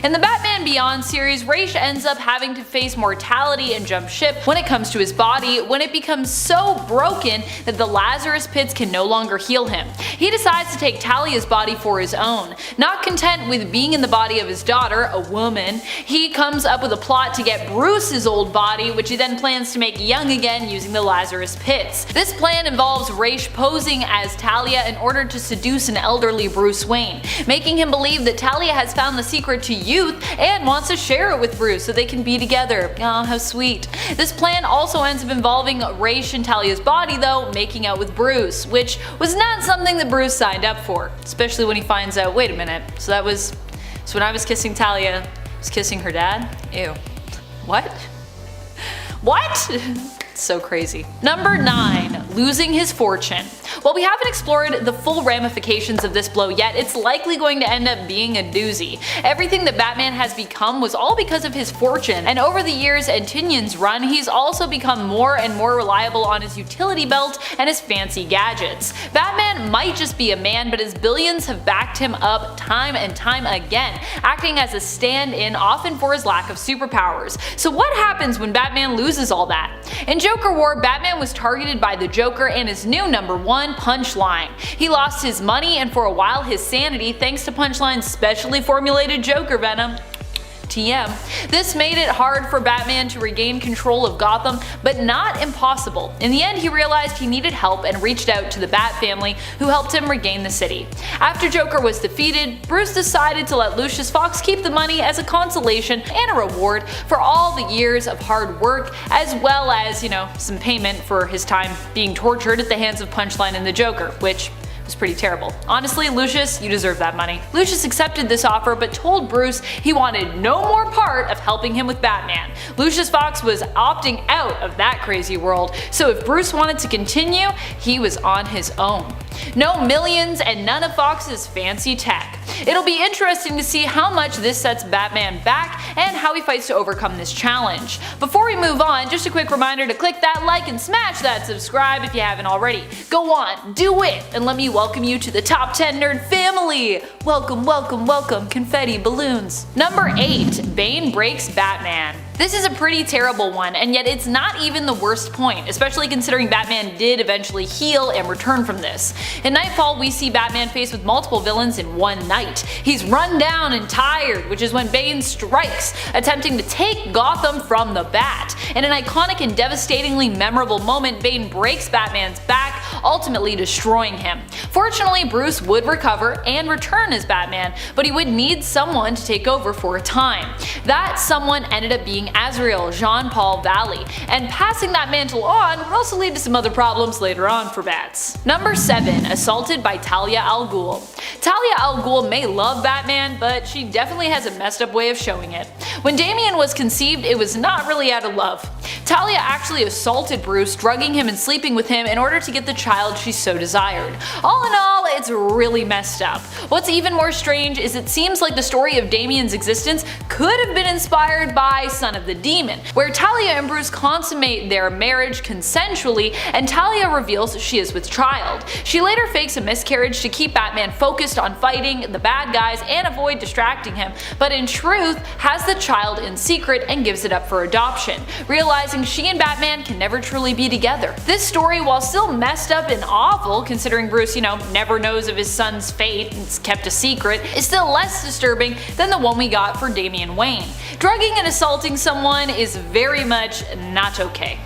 In the Batman Beyond series, Ra's ends up having to face mortality and jump ship when it comes to his body when it becomes so broken that the Lazarus pits can no longer heal him. He decides to take Talia's body for his own. Not content with being in the body of his daughter, a woman, he comes up with a plot to get Bruce's old body, which he then plans to make young again using the Lazarus pits. This plan involves Ra's posing as Talia in order to seduce an elderly Bruce Wayne, making him believe that Talia has found the secret to youth and wants to share it with Bruce so they can be together. Aw, how sweet. This plan also ends up involving Ra's and Talia's body though making out with Bruce, which was not something that Bruce signed up for, especially when he finds out, wait a minute, so when I was kissing Talia, I was kissing her dad? Ew. What? What? So crazy. Number 9. Losing his fortune. While we haven't explored the full ramifications of this blow yet, it's likely going to end up being a doozy. Everything that Batman has become was all because of his fortune, and over the years and Tynion's run, he's also become more and more reliable on his utility belt and his fancy gadgets. Batman might just be a man, but his billions have backed him up time and time again, acting as a stand-in often for his lack of superpowers. So what happens when Batman loses all that? In Joker War, Batman was targeted by the Joker and his new number 1, Punchline. He lost his money and for a while his sanity thanks to Punchline's specially formulated Joker venom. TM. This made it hard for Batman to regain control of Gotham, but not impossible. In the end, he realized he needed help and reached out to the Bat family, who helped him regain the city. After Joker was defeated, Bruce decided to let Lucius Fox keep the money as a consolation and a reward for all the years of hard work, as well as, some payment for his time being tortured at the hands of Punchline and the Joker, which was pretty terrible. Honestly, Lucius, you deserve that money. Lucius accepted this offer but told Bruce he wanted no more part of helping him with Batman. Lucius Fox was opting out of that crazy world, so if Bruce wanted to continue, he was on his own. No millions and none of Fox's fancy tech. It'll be interesting to see how much this sets Batman back and how he fights to overcome this challenge. Before we move on, just a quick reminder to click that like and smash that subscribe if you haven't already. Go on, do it, and let me welcome you to the top 10 nerd family! Welcome, welcome, welcome, confetti balloons. Number 8. Bane breaks Batman. This is a pretty terrible one, and yet it's not even the worst point, especially considering Batman did eventually heal and return from this. In Nightfall, we see Batman faced with multiple villains in one night. He's run down and tired, which is when Bane strikes, attempting to take Gotham from the Bat. In an iconic and devastatingly memorable moment, Bane breaks Batman's back, ultimately destroying him. Fortunately, Bruce would recover and return as Batman, but he would need someone to take over for a time. That someone ended up being Azrael Jean-Paul Valley, and passing that mantle on would also lead to some other problems later on for Bats. Number 7. Assaulted by Talia al Ghul. Talia al Ghul may love Batman, but she definitely has a messed up way of showing it. When Damian was conceived, it was not really out of love. Talia actually assaulted Bruce, drugging him and sleeping with him in order to get the child she so desired. All in all, it's really messed up. What's even more strange is it seems like the story of Damian's existence could have been inspired by Son of the Demon, where Talia and Bruce consummate their marriage consensually and Talia reveals she is with child. She later fakes a miscarriage to keep Batman focused on fighting the bad guys and avoid distracting him, but in truth has the child in secret and gives it up for adoption, realizing she and Batman can never truly be together. This story, while still messed up and awful considering Bruce, never knows of his son's fate and it's kept a secret, is still less disturbing than the one we got for Damian Wayne. Drugging and assaulting someone is very much not okay.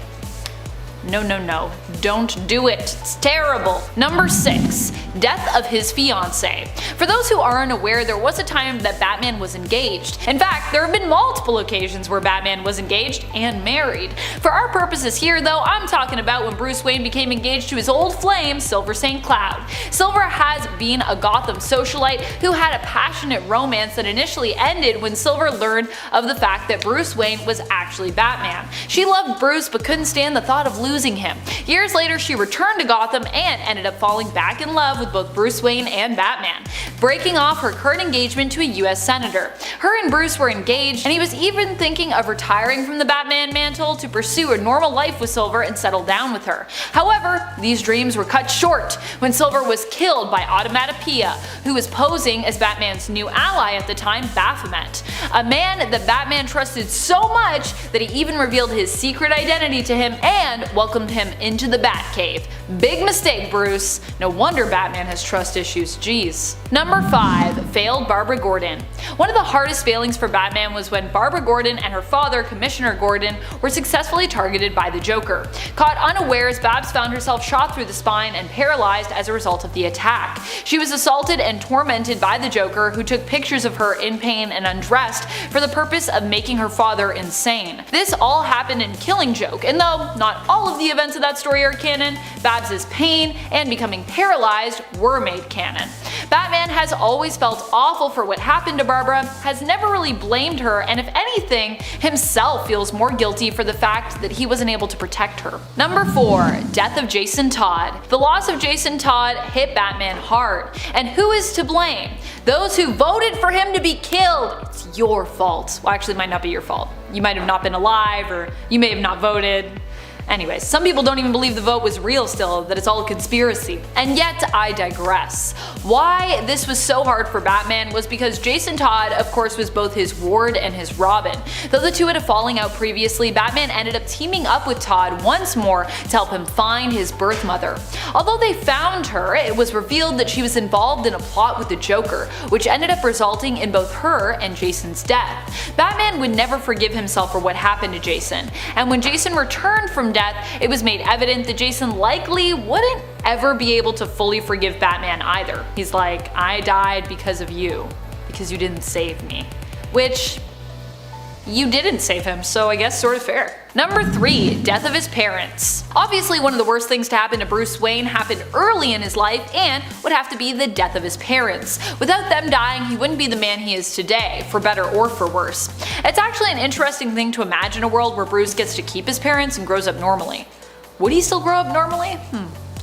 No, no, no. Don't do it. It's terrible. Number 6. Death of his fiancée. For those who aren't aware, there was a time that Batman was engaged. In fact, there have been multiple occasions where Batman was engaged and married. For our purposes here though, I'm talking about when Bruce Wayne became engaged to his old flame, Silver St. Cloud. Silver has been a Gotham socialite who had a passionate romance that initially ended when Silver learned of the fact that Bruce Wayne was actually Batman. She loved Bruce but couldn't stand the thought of losing losing him. Years later, she returned to Gotham and ended up falling back in love with both Bruce Wayne and Batman, breaking off her current engagement to a US senator. Her and Bruce were engaged, and he was even thinking of retiring from the Batman mantle to pursue a normal life with Silver and settle down with her. However, these dreams were cut short when Silver was killed by Automatopoeia, who was posing as Batman's new ally at the time, Baphomet, a man that Batman trusted so much that he even revealed his secret identity to him and welcomed him into the Batcave. Big mistake, Bruce. No wonder Batman has trust issues, jeez. Number 5. Failed Barbara Gordon. One of the hardest failings for Batman was when Barbara Gordon and her father, Commissioner Gordon, were successfully targeted by the Joker. Caught unawares, Babs found herself shot through the spine and paralyzed as a result of the attack. She was assaulted and tormented by the Joker, who took pictures of her in pain and undressed for the purpose of making her father insane. This all happened in Killing Joke, and though not all of the events of that story are canon, Babs' pain and becoming paralyzed were made canon. Batman has always felt awful for what happened to Barbara, has never really blamed her, and if anything, himself feels more guilty for the fact that he wasn't able to protect her. Number 4. Death of Jason Todd. The loss of Jason Todd hit Batman hard, and who is to blame? Those who voted for him to be killed. It's your fault. Well, actually, it might not be your fault. You might have not been alive, or you may have not voted. Anyways, some people don't even believe the vote was real still, that it's all a conspiracy. And yet, I digress. Why this was so hard for Batman was because Jason Todd, of course, was both his ward and his Robin. Though the two had a falling out previously, Batman ended up teaming up with Todd once more to help him find his birth mother. Although they found her, it was revealed that she was involved in a plot with the Joker, which ended up resulting in both her and Jason's death. Batman would never forgive himself for what happened to Jason, and when Jason returned from death, it was made evident that Jason likely wouldn't ever be able to fully forgive Batman either. He's like, I died because of you, because you didn't save me. Which, you didn't save him, so I guess sort of fair. Number 3. Death of his parents. Obviously, one of the worst things to happen to Bruce Wayne happened early in his life and would have to be the death of his parents. Without them dying, he wouldn't be the man he is today, for better or for worse. It's actually an interesting thing to imagine a world where Bruce gets to keep his parents and grows up normally. Would he still grow up normally?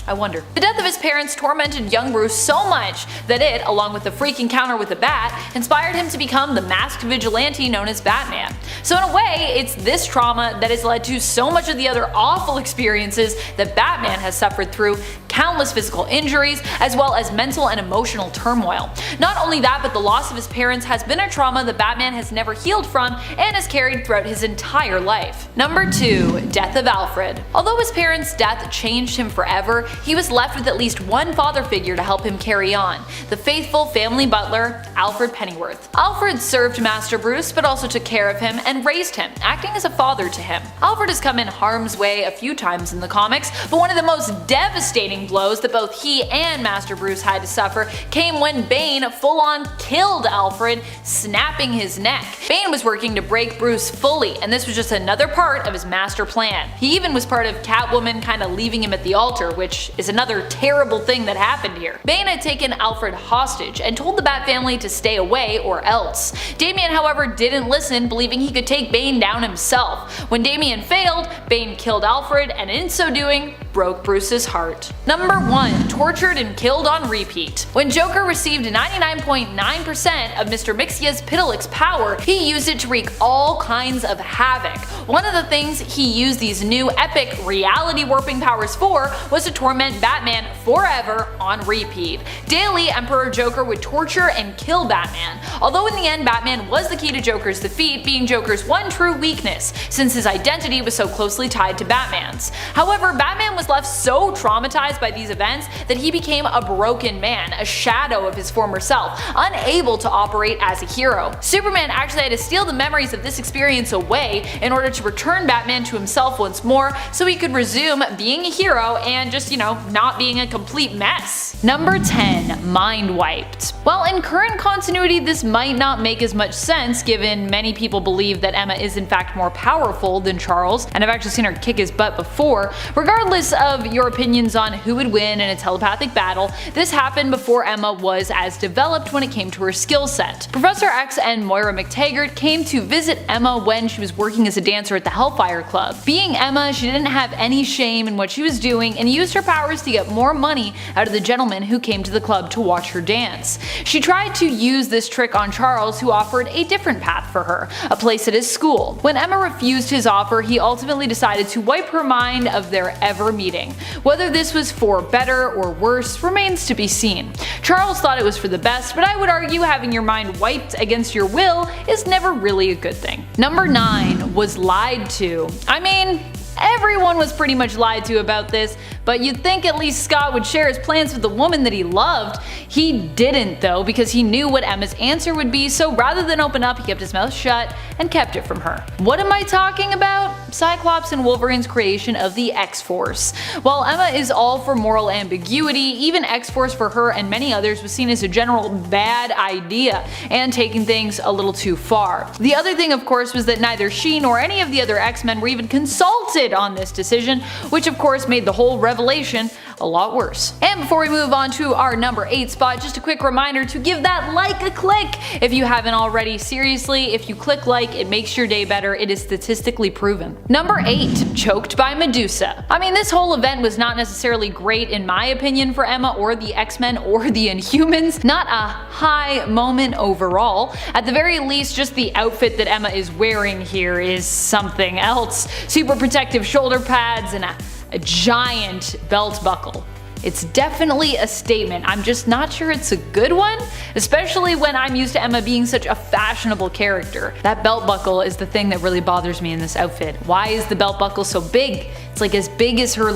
I wonder. The death of his parents tormented young Bruce so much that it, along with the freak encounter with the Bat, inspired him to become the masked vigilante known as Batman. So in a way, it's this trauma that has led to so much of the other awful experiences that Batman has suffered through, countless physical injuries, as well as mental and emotional turmoil. Not only that, but the loss of his parents has been a trauma that Batman has never healed from and has carried throughout his entire life. Number 2. Death of Alfred. Although his parents' death changed him forever, he was left with at least one father figure to help him carry on, the faithful family butler, Alfred Pennyworth. Alfred served Master Bruce, but also took care of him and raised him, acting as a father to him. Alfred has come in harm's way a few times in the comics, but one of the most devastating blows that both he and Master Bruce had to suffer came when Bane full-on killed Alfred, snapping his neck. Bane was working to break Bruce fully, and this was just another part of his master plan. He even was part of Catwoman kinda leaving him at the altar, which is another terrible thing that happened here. Bane had taken Alfred hostage and told the Bat family to stay away or else. Damian, however, didn't listen, believing he could take Bane down himself. When Damian failed, Bane killed Alfred, and in so doing, broke Bruce's heart. Number 1. Tortured and killed on repeat. When Joker received 99.9% of Mr. Mixia's Pitilix power, he used it to wreak all kinds of havoc. One of the things he used these new epic reality warping powers for was to torment Batman forever on repeat. Daily, Emperor Joker would torture and kill Batman, although in the end Batman was the key to Joker's defeat, being Joker's one true weakness, since his identity was so closely tied to Batman's. However, Batman was left so traumatized by these events that he became a broken man, a shadow of his former self, unable to operate as a hero. Superman actually had to steal the memories of this experience away in order to return Batman to himself once more so he could resume being a hero and just, not being a complete mess. Number 10. Mind wiped. While in current continuity this might not make as much sense given many people believe that Emma is in fact more powerful than Charles, and I've actually seen her kick his butt before, regardless, of your opinions on who would win in a telepathic battle, this happened before Emma was as developed when it came to her skill set. Professor X and Moira McTaggart came to visit Emma when she was working as a dancer at the Hellfire Club. Being Emma, she didn't have any shame in what she was doing and used her powers to get more money out of the gentlemen who came to the club to watch her dance. She tried to use this trick on Charles, who offered a different path for her, a place at his school. When Emma refused his offer, he ultimately decided to wipe her mind of their ever meeting. Whether this was for better or worse remains to be seen. Charles thought it was for the best, but I would argue having your mind wiped against your will is never really a good thing. Number 9 was lied to. I mean, everyone was pretty much lied to about this, but you'd think at least Scott would share his plans with the woman that he loved. He didn't though, because he knew what Emma's answer would be, so rather than open up, he kept his mouth shut and kept it from her. What am I talking about? Cyclops and Wolverine's creation of the X-Force. While Emma is all for moral ambiguity, even X-Force for her and many others was seen as a general bad idea and taking things a little too far. The other thing, of course, was that neither she nor any of the other X-Men were even consulted on this decision, which of course made the whole revelation a lot worse. And before we move on to our number 8 spot, just a quick reminder to give that like a click if you haven't already. Seriously, if you click like, it makes your day better. It is statistically proven. Number 8, choked by Medusa. I mean, this whole event was not necessarily great in my opinion for Emma or the X-Men or the Inhumans. Not a high moment overall. At the very least, just the outfit that Emma is wearing here is something else. Super protective shoulder pads and a giant belt buckle. It's definitely a statement. I'm just not sure it's a good one, especially when I'm used to Emma being such a fashionable character. That belt buckle is the thing that really bothers me in this outfit. Why is the belt buckle so big? It's like as big as her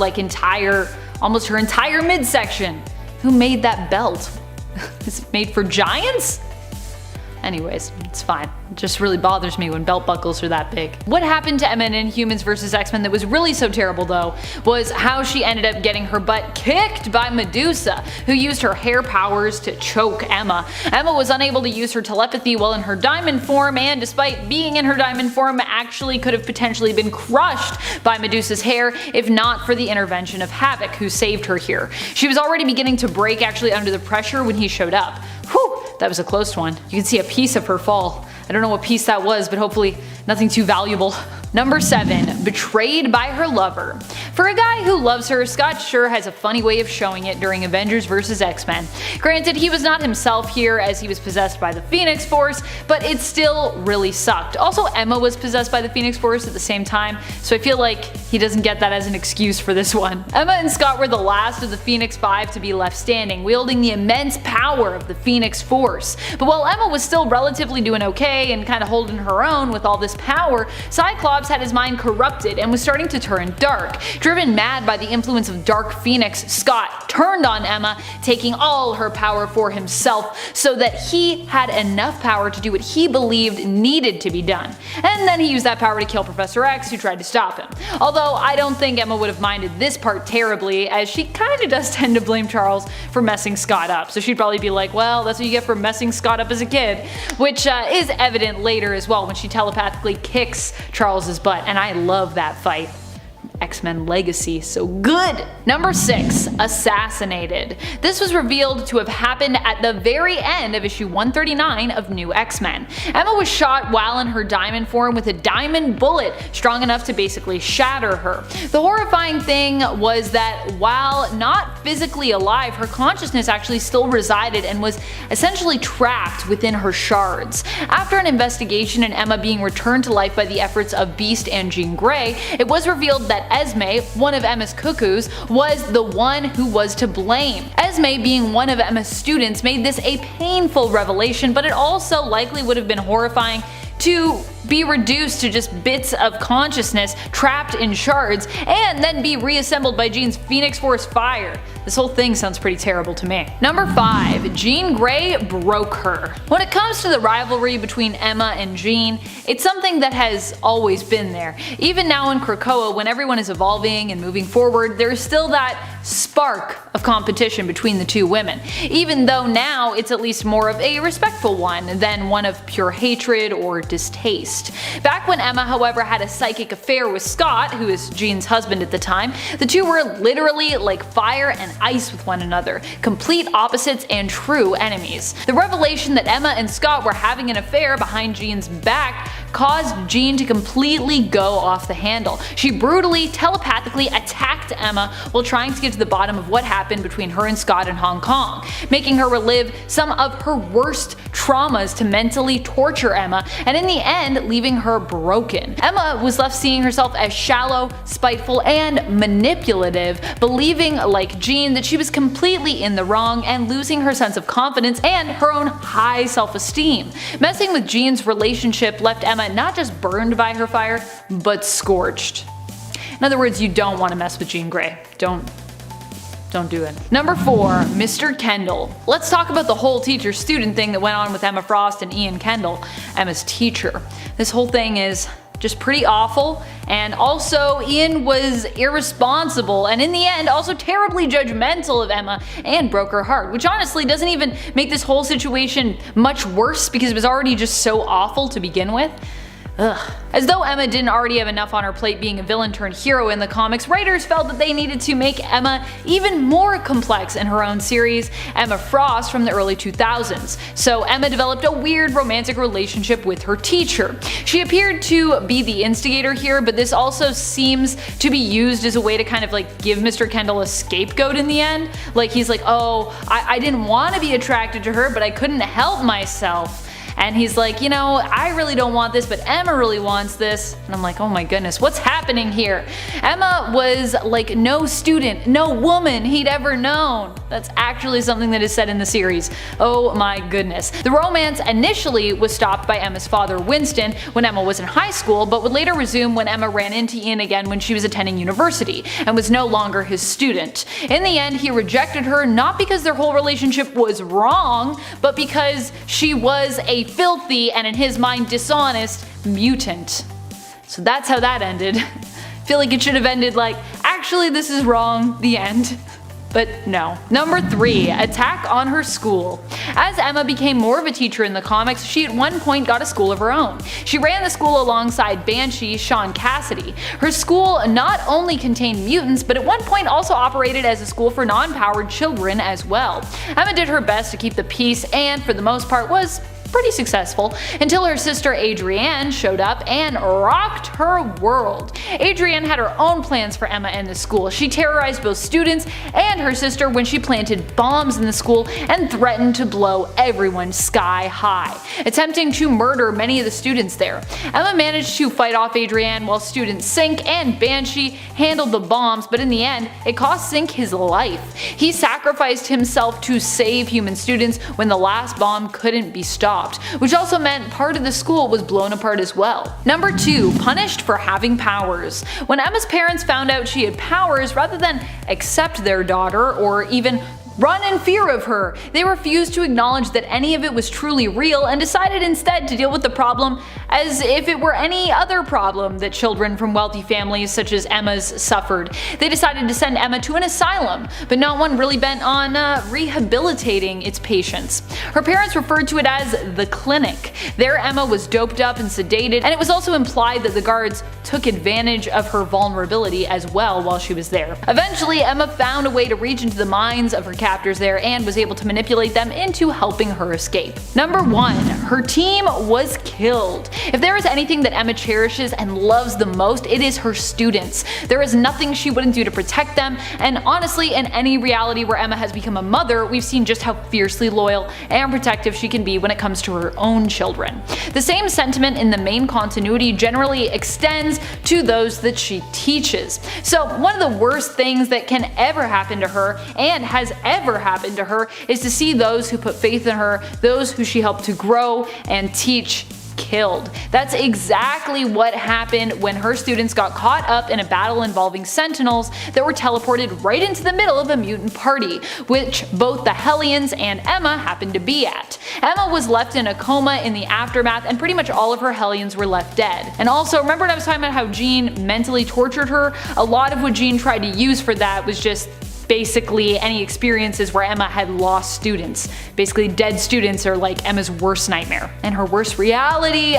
almost her entire midsection. Who made that belt? Is it made for giants? Anyways, it's fine. It just really bothers me when belt buckles are that big. What happened to Emma in Inhumans vs. X-Men that was really so terrible though, was how she ended up getting her butt kicked by Medusa, who used her hair powers to choke Emma. Emma was unable to use her telepathy while in her diamond form, and despite being in her diamond form, actually could have potentially been crushed by Medusa's hair if not for the intervention of Havoc, who saved her here. She was already beginning to break actually under the pressure when he showed up. Whew, that was a close one. You can see a piece of her fall. I don't know what piece that was, but hopefully nothing too valuable. Number 7, betrayed by her lover. For a guy who loves her, Scott sure has a funny way of showing it during Avengers vs. X-Men. Granted, he was not himself here as he was possessed by the Phoenix Force, but it still really sucked. Also, Emma was possessed by the Phoenix Force at the same time, so I feel like he doesn't get that as an excuse for this one. Emma and Scott were the last of the Phoenix Five to be left standing, wielding the immense power of the Phoenix Force. But while Emma was still relatively doing okay and kind of holding her own with all this power, Cyclops had his mind corrupted and was starting to turn dark. Driven mad by the influence of Dark Phoenix, Scott turned on Emma, taking all her power for himself so that he had enough power to do what he believed needed to be done. And then he used that power to kill Professor X, who tried to stop him. Although I don't think Emma would have minded this part terribly, as she kinda does tend to blame Charles for messing Scott up, so she'd probably be like, well, that's what you get for messing Scott up as a kid, which is evident later as well when she telepathically kicks Charles's butt, and I love that fight. X-Men Legacy, so good! Number 6, assassinated. This was revealed to have happened at the very end of issue 139 of New X-Men. Emma was shot while in her diamond form with a diamond bullet strong enough to basically shatter her. The horrifying thing was that while not physically alive, her consciousness actually still resided and was essentially trapped within her shards. After an investigation and Emma being returned to life by the efforts of Beast and Jean Grey, it was revealed that Esme, one of Emma's cuckoos, was the one who was to blame. Esme, being one of Emma's students, made this a painful revelation, but it also likely would have been horrifying to be reduced to just bits of consciousness trapped in shards and then be reassembled by Jean's Phoenix Force fire. This whole thing sounds pretty terrible to me. Number 5, Jean Grey broke her. When it comes to the rivalry between Emma and Jean, it's something that has always been there. Even now in Krakoa, when everyone is evolving and moving forward, there is still that spark of competition between the two women, even though now it's at least more of a respectful one than one of pure hatred or distaste. released. Back when Emma, however, had a psychic affair with Scott, who is Jean's husband at the time, the two were literally like fire and ice with one another, complete opposites and true enemies. The revelation that Emma and Scott were having an affair behind Jean's back caused Jean to completely go off the handle. She brutally, telepathically attacked Emma while trying to get to the bottom of what happened between her and Scott in Hong Kong, making her relive some of her worst traumas to mentally torture Emma, and in the end leaving her broken. Emma was left seeing herself as shallow, spiteful, and manipulative, believing, like Jean, that she was completely in the wrong and losing her sense of confidence and her own high self-esteem. Messing with Jean's relationship left Emma not just burned by her fire, but scorched. In other words, you don't want to mess with Jean Grey. Don't do it. Number 4. Mr. Kendall. Let's talk about the whole teacher-student thing that went on with Emma Frost and Ian Kendall, Emma's teacher. This whole thing is just pretty awful, and also Ian was irresponsible and in the end also terribly judgmental of Emma and broke her heart, which honestly doesn't even make this whole situation much worse because it was already just so awful to begin with. Ugh. As though Emma didn't already have enough on her plate being a villain turned hero in the comics, writers felt that they needed to make Emma even more complex in her own series, Emma Frost, from the early 2000s. So Emma developed a weird romantic relationship with her teacher. She appeared to be the instigator here, but this also seems to be used as a way to kind of like give Mr. Kendall a scapegoat in the end. Like he's like, oh, I didn't want to be attracted to her, but I couldn't help myself. And he's like, you know, I really don't want this, but Emma really wants this. And I'm like, oh my goodness, what's happening here? Emma was like no student, no woman he'd ever known. That's actually something that is said in the series. Oh my goodness. The romance initially was stopped by Emma's father, Winston, when Emma was in high school, but would later resume when Emma ran into Ian again when she was attending university and was no longer his student. In the end, he rejected her not because their whole relationship was wrong, but because she was a filthy and in his mind dishonest mutant. So that's how that ended. I feel like it should have ended like, actually this is wrong, the end. But no. Number 3. Attack on her school. As Emma became more of a teacher in the comics, she at one point got a school of her own. She ran the school alongside Banshee Sean Cassidy. Her school not only contained mutants, but at one point also operated as a school for non-powered children as well. Emma did her best to keep the peace and, for the most part, was pretty successful until her sister Adrienne showed up and rocked her world. Adrienne had her own plans for Emma and the school. She terrorized both students and her sister when she planted bombs in the school and threatened to blow everyone sky high, attempting to murder many of the students there. Emma managed to fight off Adrienne while students Sink and Banshee handled the bombs, but in the end it cost Sink his life. He sacrificed himself to save human students when the last bomb couldn't be stopped, which also meant part of the school was blown apart as well. Number 2. Punished for having powers. When Emma's parents found out she had powers, rather than accept their daughter or even run in fear of her, they refused to acknowledge that any of it was truly real and decided instead to deal with the problem as if it were any other problem that children from wealthy families such as Emma's suffered. They decided to send Emma to an asylum, but not one really bent on rehabilitating its patients. Her parents referred to it as the clinic. There Emma was doped up and sedated, and it was also implied that the guards took advantage of her vulnerability as well while she was there. Eventually, Emma found a way to reach into the minds of her captors there and was able to manipulate them into helping her escape. Number 1. Her team was killed. If there is anything that Emma cherishes and loves the most, it is her students. There is nothing she wouldn't do to protect them, and honestly, in any reality where Emma has become a mother, we've seen just how fiercely loyal and protective she can be when it comes to her own children. The same sentiment in the main continuity generally extends to those that she teaches. So one of the worst things that can ever happen to her, and has ever happened to her, is to see those who put faith in her, those who she helped to grow and teach, killed. That's exactly what happened when her students got caught up in a battle involving Sentinels that were teleported right into the middle of a mutant party, which both the Hellions and Emma happened to be at. Emma was left in a coma in the aftermath, and pretty much all of her Hellions were left dead. And also, remember when I was talking about how Jean mentally tortured her? A lot of what Jean tried to use for that was just basically any experiences where Emma had lost students. Basically, dead students are like Emma's worst nightmare and her worst reality.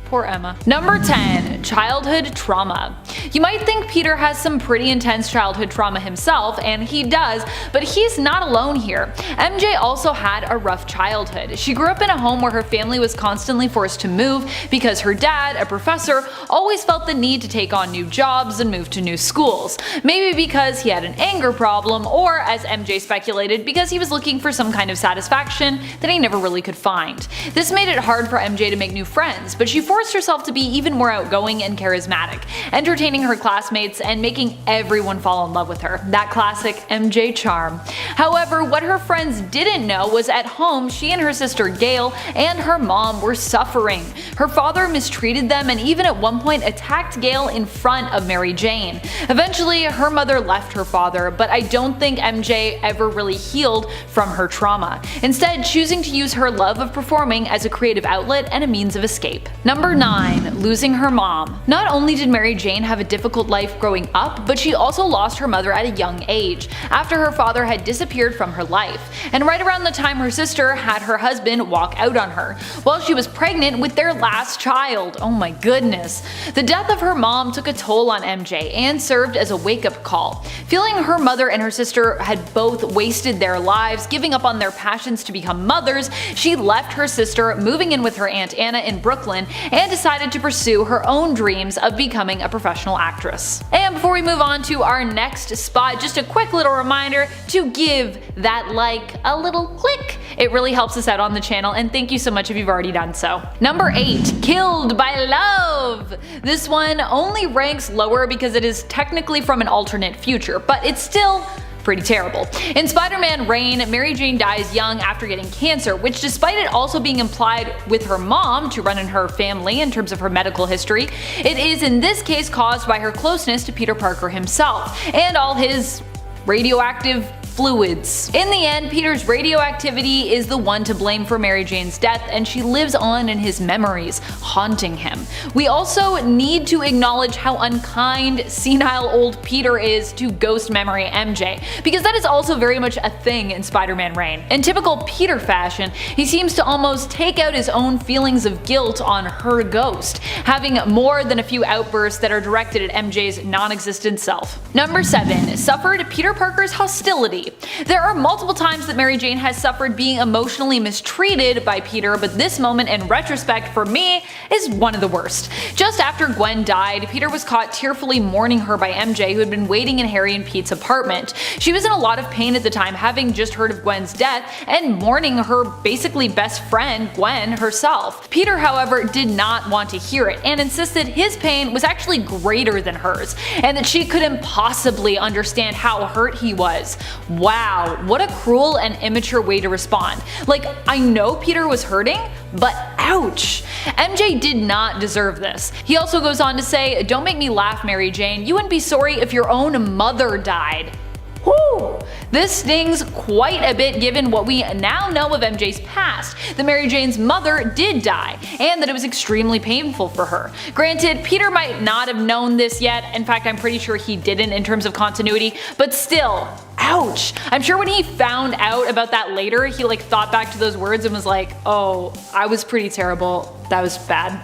Poor Emma. Number 10. Childhood trauma. You might think Peter has some pretty intense childhood trauma himself, and he does, but he's not alone here. MJ also had a rough childhood. She grew up in a home where her family was constantly forced to move because her dad, a professor, always felt the need to take on new jobs and move to new schools. Maybe because he had an anger problem, or as MJ speculated, because he was looking for some kind of satisfaction that he never really could find. This made it hard for MJ to make new friends, but she forced herself to be even more outgoing and charismatic, entertaining her classmates and making everyone fall in love with her. That classic MJ charm. However, what her friends didn't know was at home she and her sister Gail and her mom were suffering. Her father mistreated them and even at one point attacked Gail in front of Mary Jane. Eventually, her mother left her father, but I don't think MJ ever really healed from her trauma, instead choosing to use her love of performing as a creative outlet and a means of escape. Number 9. Losing her mom. Not only did Mary Jane have a difficult life growing up, but she also lost her mother at a young age, after her father had disappeared from her life, and right around the time her sister had her husband walk out on her, while she was pregnant with their last child. Oh my goodness. The death of her mom took a toll on MJ and served as a wake-up call. Feeling her mother and her sister had both wasted their lives, giving up on their passions to become mothers, she left her sister, moving in with her Aunt Anna in Brooklyn, and decided to pursue her own dreams of becoming a professional actress. And before we move on to our next spot, just a quick little reminder to give that like a little click. It really helps us out on the channel, and thank you so much if you've already done so. Number 8. Killed by love. This one only ranks lower because it is technically from an alternate future, but it's still pretty terrible. In Spider-Man Reign, Mary Jane dies young after getting cancer, which despite it also being implied with her mom to run in her family in terms of her medical history, it is in this case caused by her closeness to Peter Parker himself and all his radioactive fluids. In the end, Peter's radioactivity is the one to blame for Mary Jane's death, and she lives on in his memories, haunting him. We also need to acknowledge how unkind, senile old Peter is to ghost memory MJ, because that is also very much a thing in Spider-Man Reign. In typical Peter fashion, he seems to almost take out his own feelings of guilt on her ghost, having more than a few outbursts that are directed at MJ's non-existent self. Number 7. Suffered Peter Parker's hostility. There are multiple times that Mary Jane has suffered being emotionally mistreated by Peter, but this moment in retrospect for me is one of the worst. Just after Gwen died, Peter was caught tearfully mourning her by MJ, who had been waiting in Harry and Pete's apartment. She was in a lot of pain at the time, having just heard of Gwen's death and mourning her basically best friend, Gwen, herself. Peter, however, did not want to hear it and insisted his pain was actually greater than hers, and that she couldn't possibly understand how hurt he was. Wow, what a cruel and immature way to respond. Like, I know Peter was hurting, but ouch! MJ did not deserve this. He also goes on to say, "Don't make me laugh, Mary Jane. You wouldn't be sorry if your own mother died." Whew! This stings quite a bit given what we now know of MJ's past, that Mary Jane's mother did die, and that it was extremely painful for her. Granted, Peter might not have known this yet, in fact I'm pretty sure he didn't in terms of continuity, but still, ouch! I'm sure when he found out about that later, he thought back to those words and was like, oh, I was pretty terrible, that was bad.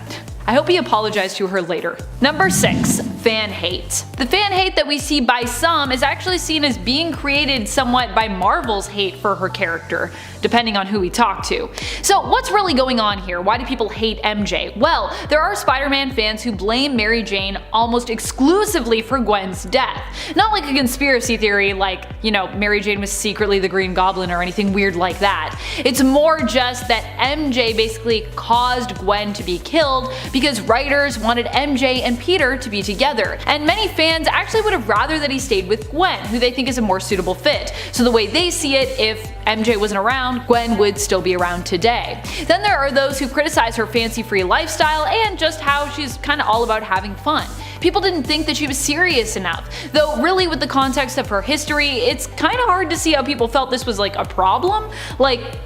I hope he apologized to her later. Number 6. Fan hate. The fan hate that we see by some is actually seen as being created somewhat by Marvel's hate for her character, depending on who we talk to. So what's really going on here? Why do people hate MJ? Well, there are Spider-Man fans who blame Mary Jane almost exclusively for Gwen's death. Not like a conspiracy theory like, Mary Jane was secretly the Green Goblin or anything weird like that. It's more just that MJ basically caused Gwen to be killed because writers wanted MJ and Peter to be together, and many fans actually would have rather that he stayed with Gwen, who they think is a more suitable fit. So the way they see it, if MJ wasn't around, Gwen would still be around today. Then there are those who criticize her fancy-free lifestyle and just how she's kinda all about having fun. People didn't think that she was serious enough, though really with the context of her history, it's kinda hard to see how people felt this was a problem.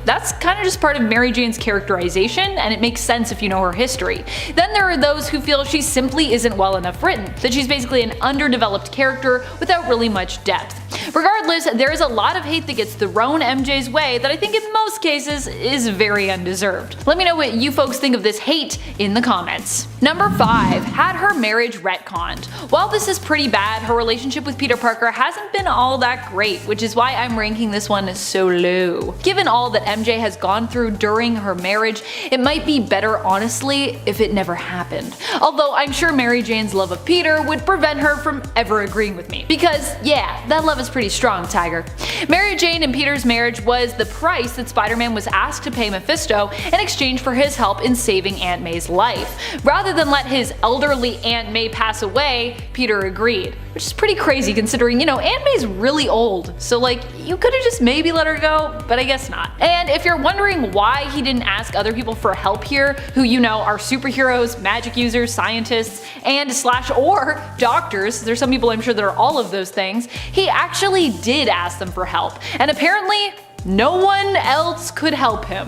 That's kinda just part of Mary Jane's characterization, and it makes sense if you know her history. Then there are those who feel she simply isn't well enough written, that she's basically an underdeveloped character without really much depth. Regardless, Regardless, there is a lot of hate that gets thrown MJ's way that I think in most cases is very undeserved. Let me know what you folks think of this hate in the comments. Number 5. Had her marriage retconned. While this is pretty bad, her relationship with Peter Parker hasn't been all that great, which is why I'm ranking this one so low. Given all that MJ has gone through during her marriage, it might be better honestly if it never happened. Although I'm sure Mary Jane's love of Peter would prevent her from ever agreeing with me. Because yeah, that love is pretty strong, Tiger. Mary Jane and Peter's marriage was the price that Spider-Man was asked to pay Mephisto in exchange for his help in saving Aunt May's life. Rather than let his elderly Aunt May pass away, Peter agreed. Which is pretty crazy considering, Aunt May's really old, so like, you could've just maybe let her go, but I guess not. And if you're wondering why he didn't ask other people for help here, who are superheroes, magic users, scientists, and or doctors, there's some people I'm sure that are all of those things, he actually did ask them for help, and apparently no one else could help him.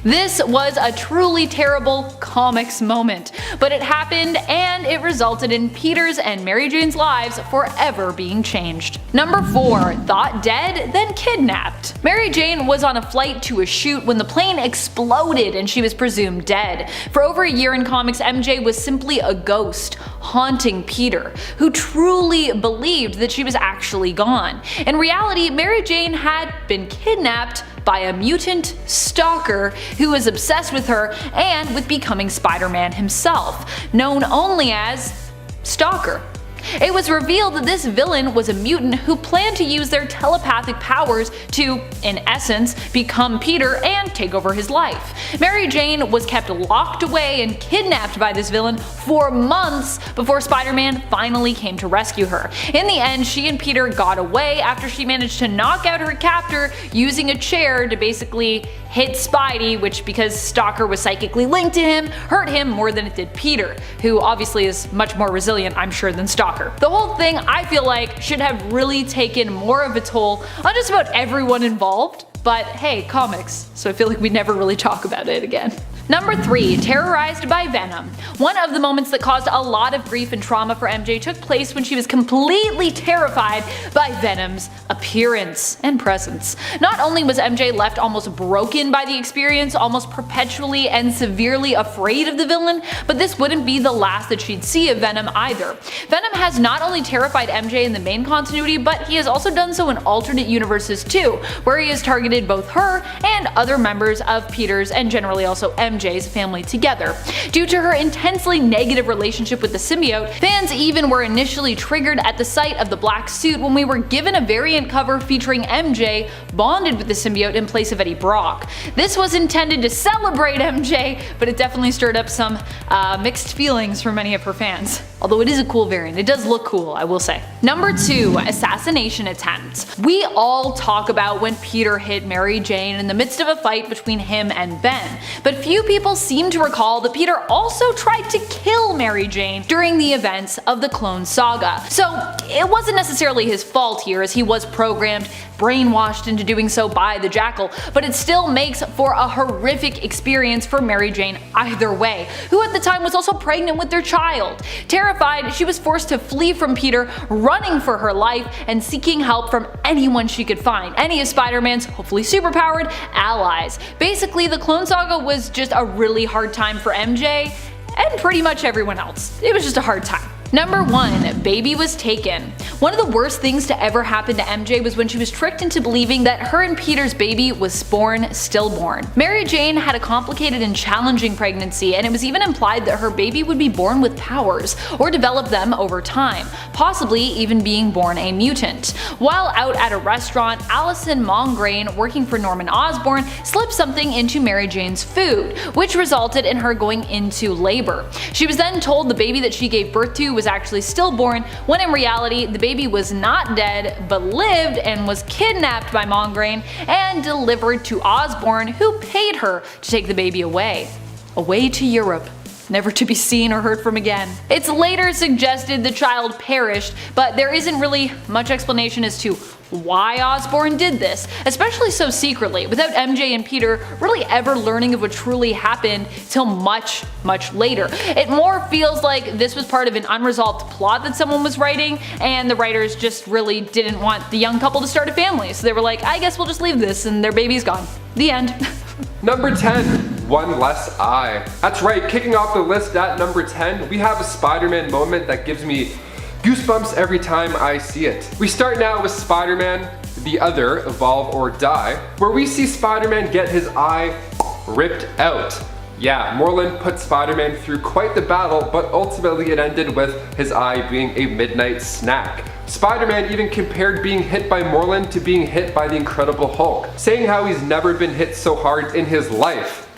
This was a truly terrible comics moment, but it happened and it resulted in Peter's and Mary Jane's lives forever being changed. Number 4. Thought dead, then kidnapped. Mary Jane was on a flight to a shoot when the plane exploded and she was presumed dead. For over a year in comics, MJ was simply a ghost haunting Peter, who truly believed that she was actually gone. In reality, Mary Jane had been kidnapped by a mutant stalker who was obsessed with her and with becoming Spider-Man himself, known only as Stalker. It was revealed that this villain was a mutant who planned to use their telepathic powers to, in essence, become Peter and take over his life. Mary Jane was kept locked away and kidnapped by this villain for months before Spider-Man finally came to rescue her. In the end, she and Peter got away after she managed to knock out her captor using a chair to basically hit Spidey, which, because Stalker was psychically linked to him, hurt him more than it did Peter, who obviously is much more resilient, I'm sure, than Stalker. The whole thing, I feel like, should have really taken more of a toll on just about everyone involved, but hey, comics, so I feel like we never really talk about it again. Number 3. Terrorized by Venom. One of the moments that caused a lot of grief and trauma for MJ took place when she was completely terrified by Venom's appearance and presence. Not only was MJ left almost broken by the experience, almost perpetually and severely afraid of the villain, but this wouldn't be the last that she'd see of Venom either. Venom has not only terrified MJ in the main continuity, but he has also done so in alternate universes too, where he has targeted both her and other members of Peter's and generally also MJ's family together. Due to her intensely negative relationship with the symbiote, fans even were initially triggered at the sight of the black suit when we were given a variant cover featuring MJ bonded with the symbiote in place of Eddie Brock. This was intended to celebrate MJ, but it definitely stirred up some mixed feelings for many of her fans. Although it is a cool variant, it does look cool, I will say. Number 2. Assassination attempts. We all talk about when Peter hit Mary Jane in the midst of a fight between him and Ben, but few people seem to recall that Peter also tried to kill Mary Jane during the events of the Clone Saga. So it wasn't necessarily his fault here, as he was programmed, brainwashed into doing so by the Jackal, but it still makes for a horrific experience for Mary Jane either way, who at the time was also pregnant with their child. Terrified, she was forced to flee from Peter, running for her life and seeking help from anyone she could find, any of Spider-Man's hopefully superpowered allies. Basically, the Clone Saga was just a really hard time for MJ and pretty much everyone else. It was just a hard time. Number 1. Baby was taken. One of the worst things to ever happen to MJ was when she was tricked into believing that her and Peter's baby was born stillborn. Mary Jane had a complicated and challenging pregnancy, and it was even implied that her baby would be born with powers, or develop them over time, possibly even being born a mutant. While out at a restaurant, Allison Mongrain, working for Norman Osborn, slipped something into Mary Jane's food, which resulted in her going into labor. She was then told the baby that she gave birth to was actually stillborn, when in reality the baby was not dead but lived and was kidnapped by Mongrain and delivered to Osborn, who paid her to take the baby away to Europe, never to be seen or heard from again. It's later suggested the child perished, but there isn't really much explanation as to why Osborn did this, especially so secretly, without MJ and Peter really ever learning of what truly happened till much, much later. It more feels like this was part of an unresolved plot that someone was writing, and the writers just really didn't want the young couple to start a family, so they were like, I guess we'll just leave this, and their baby's gone. The end. Number 10. One less eye. That's right, kicking off the list at number 10, we have a Spider-Man moment that gives me goosebumps every time I see it. We start now with Spider-Man, The Other, Evolve or Die, where we see Spider-Man get his eye ripped out. Yeah, Morlun put Spider-Man through quite the battle, but ultimately it ended with his eye being a midnight snack. Spider-Man even compared being hit by Morlun to being hit by the Incredible Hulk, saying how he's never been hit so hard in his life.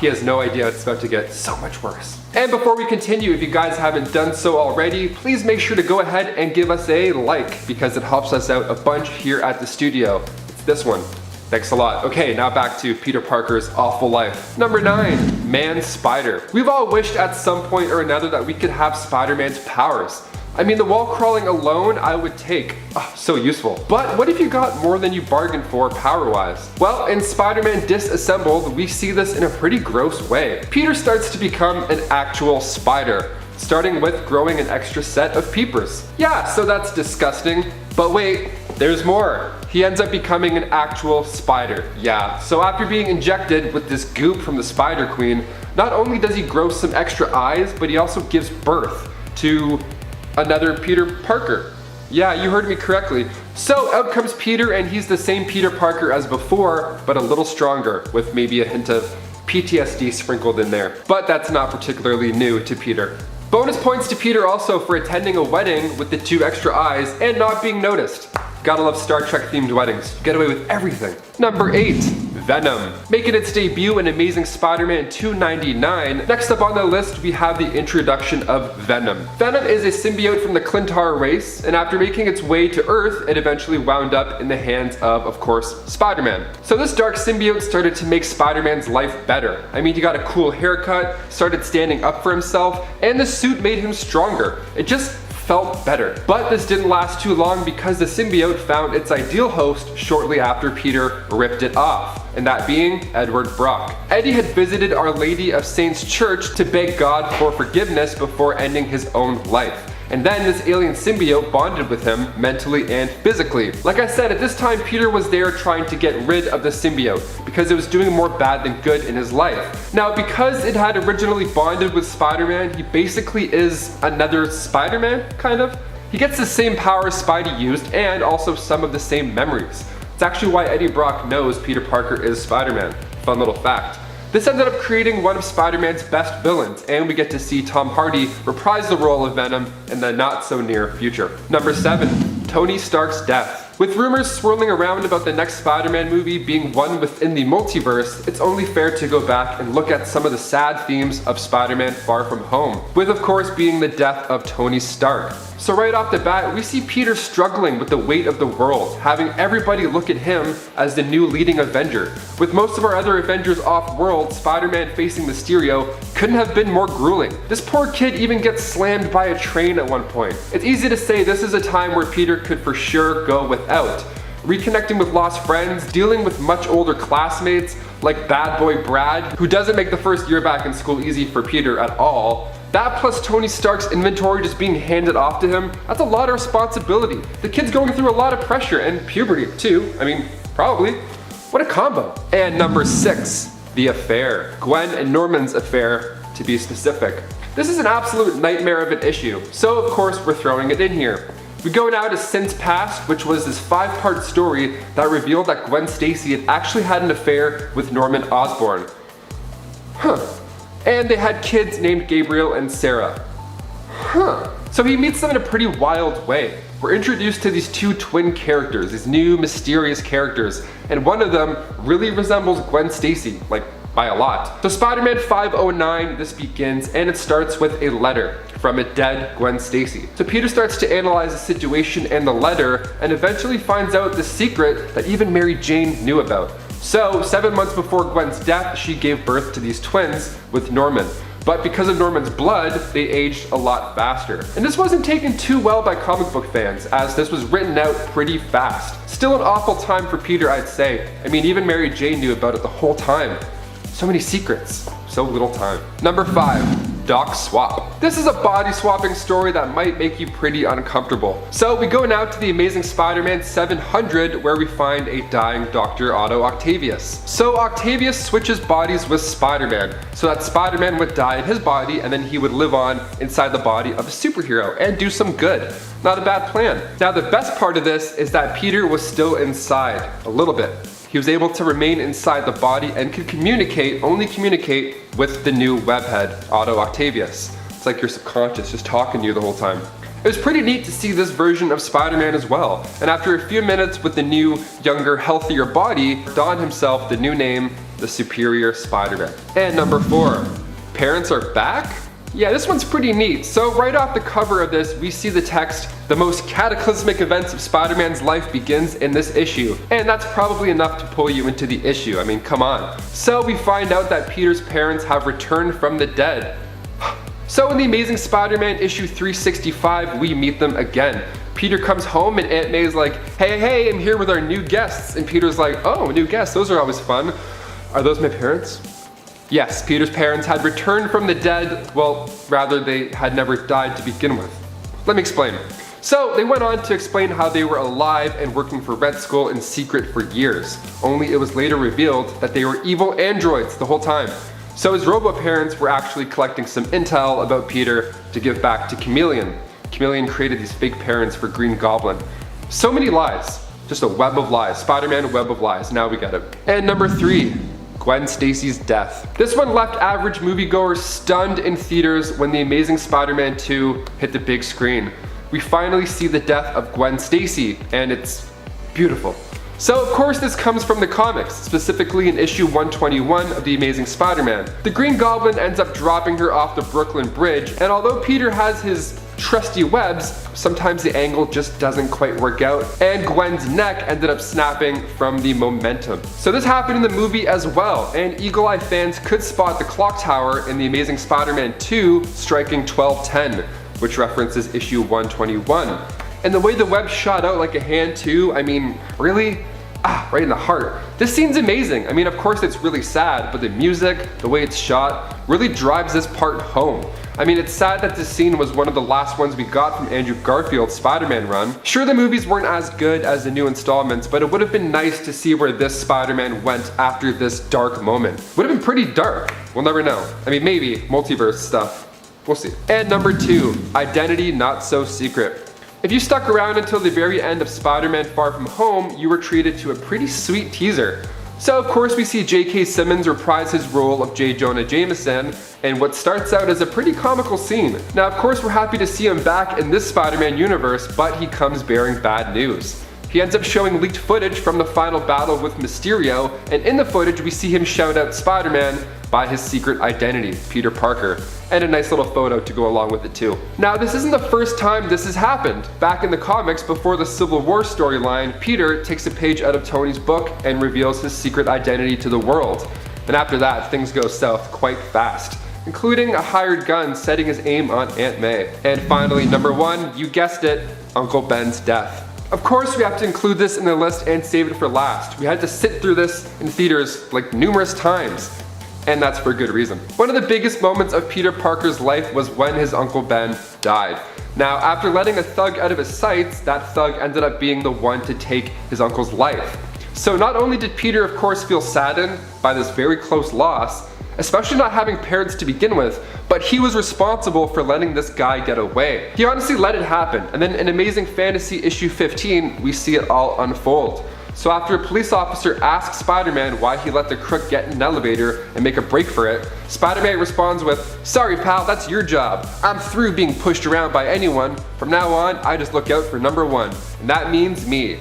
He has no idea it's about to get so much worse. And before we continue, if you guys haven't done so already, please make sure to go ahead and give us a like, because it helps us out a bunch here at the studio. It's this one. Thanks a lot. Okay, now back to Peter Parker's awful life. Number 9, Man Spider. We've all wished at some point or another that we could have Spider-Man's powers. I mean, the wall crawling alone I would take. So useful. But what if you got more than you bargained for power-wise? Well, in Spider-Man Disassembled, we see this in a pretty gross way. Peter starts to become an actual spider, starting with growing an extra set of peepers. Yeah, so that's disgusting. But wait, there's more. He ends up becoming an actual spider. Yeah, so after being injected with this goop from the Spider Queen, not only does he grow some extra eyes, but he also gives birth to another Peter Parker. Yeah, you heard me correctly. So out comes Peter, and he's the same Peter Parker as before, but a little stronger, with maybe a hint of PTSD sprinkled in there. But that's not particularly new to Peter. Bonus points to Peter also for attending a wedding with the 2 extra eyes and not being noticed. Gotta love Star Trek themed weddings. Get away with everything. Number 8. Venom. Making its debut in Amazing Spider-Man 299, next up on the list we have the introduction of Venom. Venom is a symbiote from the Clintar race, and after making its way to Earth, it eventually wound up in the hands of course, Spider-Man. So this dark symbiote started to make Spider-Man's life better. I mean, he got a cool haircut, started standing up for himself, and the suit made him stronger. It just felt better. But this didn't last too long because the symbiote found its ideal host shortly after Peter ripped it off, and that being Edward Brock. Eddie had visited Our Lady of Saints Church to beg God for forgiveness before ending his own life. And then this alien symbiote bonded with him mentally and physically. Like I said, at this time Peter was there trying to get rid of the symbiote because it was doing more bad than good in his life. Now because it had originally bonded with Spider-Man, he basically is another Spider-Man, kind of. He gets the same powers Spidey used and also some of the same memories. It's actually why Eddie Brock knows Peter Parker is Spider-Man. Fun little fact. This ended up creating one of Spider-Man's best villains, and we get to see Tom Hardy reprise the role of Venom in the not so near future. Number 7. Tony Stark's death. With rumors swirling around about the next Spider-Man movie being one within the multiverse, it's only fair to go back and look at some of the sad themes of Spider-Man Far From Home, with of course being the death of Tony Stark. So right off the bat, we see Peter struggling with the weight of the world, having everybody look at him as the new leading Avenger. With most of our other Avengers off-world, Spider-Man facing Mysterio couldn't have been more grueling. This poor kid even gets slammed by a train at one point. It's easy to say this is a time where Peter could for sure go without. Reconnecting with lost friends, dealing with much older classmates like bad boy Brad, who doesn't make the first year back in school easy for Peter at all. That plus Tony Stark's inventory just being handed off to him, that's a lot of responsibility. The kid's going through a lot of pressure and puberty too. I mean, probably. What a combo. And number 6, the affair. Gwen and Norman's affair, to be specific. This is an absolute nightmare of an issue, so of course we're throwing it in here. We go now to Sins Past, which was this 5-part story that revealed that Gwen Stacy had actually had an affair with Norman Osborn. And they had kids named Gabriel and Sarah. So he meets them in a pretty wild way. We're introduced to these 2 twin characters, these new mysterious characters, and one of them really resembles Gwen Stacy, like by a lot. So Spider-Man 509, this begins, and it starts with a letter from a dead Gwen Stacy. So Peter starts to analyze the situation and the letter, and eventually finds out the secret that even Mary Jane knew about. So 7 months before Gwen's death, she gave birth to these twins with Norman. but because of Norman's blood, they aged a lot faster. And this wasn't taken too well by comic book fans, as this was written out pretty fast. Still an awful time for Peter, I'd say. I mean, even Mary Jane knew about it the whole time. So many secrets, so little time. Number 5, Doc Swap. This is a body swapping story that might make you pretty uncomfortable. So we go now to the Amazing Spider-Man 700, where we find a dying Dr. Otto Octavius. So Octavius switches bodies with Spider-Man, so that Spider-Man would die in his body and then he would live on inside the body of a superhero and do some good. Not a bad plan. Now the best part of this is that Peter was still inside, a little bit. He was able to remain inside the body and could only communicate with the new webhead, Otto Octavius. It's like your subconscious just talking to you the whole time. It was pretty neat to see this version of Spider-Man as well. And after a few minutes with the new, younger, healthier body, donned himself the new name, the Superior Spider-Man. And number 4, parents are back? Yeah, this one's pretty neat. So right off the cover of this, we see the text, "The most cataclysmic events of Spider-Man's life begins in this issue." And that's probably enough to pull you into the issue. I mean, come on. So we find out that Peter's parents have returned from the dead. So in the Amazing Spider-Man issue 365, we meet them again. Peter comes home and Aunt May's like, hey, I'm here with our new guests. And Peter's like, oh, new guests, those are always fun. Are those my parents? Yes, Peter's parents had returned from the dead. Well, rather they had never died to begin with. Let me explain. So they went on to explain how they were alive and working for Red Skull in secret for years. Only it was later revealed that they were evil androids the whole time. So his robo-parents were actually collecting some intel about Peter to give back to Chameleon. Chameleon created these fake parents for Green Goblin. So many lies. Just a web of lies. Spider-Man web of lies. Now we get it. And number 3. Gwen Stacy's death. This one left average moviegoers stunned in theaters when The Amazing Spider-Man 2 hit the big screen. We finally see the death of Gwen Stacy, and it's beautiful. So of course this comes from the comics, specifically in issue 121 of The Amazing Spider-Man. The Green Goblin ends up dropping her off the Brooklyn Bridge, and although Peter has his trusty webs, sometimes the angle just doesn't quite work out, and Gwen's neck ended up snapping from the momentum. So this happened in the movie as well, and Eagle Eye fans could spot the clock tower in The Amazing Spider-Man 2 striking 12:10, which references issue 121. And the way the web shot out like a hand too, I mean, really? Right in the heart. This scene's amazing. I mean, of course it's really sad, but the music, the way it's shot, really drives this part home. I mean, it's sad that this scene was one of the last ones we got from Andrew Garfield's Spider-Man run. Sure, the movies weren't as good as the new installments, but it would have been nice to see where this Spider-Man went after this dark moment. Would have been pretty dark. We'll never know. I mean, maybe multiverse stuff. We'll see. And number 2, identity not so secret. If you stuck around until the very end of Spider-Man Far From Home, you were treated to a pretty sweet teaser. So of course we see J.K. Simmons reprise his role of J. Jonah Jameson in what starts out as a pretty comical scene. Now of course we're happy to see him back in this Spider-Man universe, but he comes bearing bad news. He ends up showing leaked footage from the final battle with Mysterio, and in the footage we see him shout out Spider-Man by his secret identity, Peter Parker, and a nice little photo to go along with it too. Now this isn't the first time this has happened. Back in the comics before the Civil War storyline, Peter takes a page out of Tony's book and reveals his secret identity to the world. And after that, things go south quite fast, including a hired gun setting his aim on Aunt May. And finally, number 1, you guessed it, Uncle Ben's death. Of course we have to include this in the list and save it for last. We had to sit through this in theaters like numerous times. And that's for good reason. One of the biggest moments of Peter Parker's life was when his Uncle Ben died. Now, after letting a thug out of his sights, that thug ended up being the one to take his uncle's life. So not only did Peter of course feel saddened by this very close loss, especially not having parents to begin with, but he was responsible for letting this guy get away. He honestly let it happen, and then in Amazing Fantasy issue 15, we see it all unfold. So after a police officer asks Spider-Man why he let the crook get in an elevator and make a break for it, Spider-Man responds with, "Sorry pal, that's your job. I'm through being pushed around by anyone. From now on, I just look out for number 1, and that means me."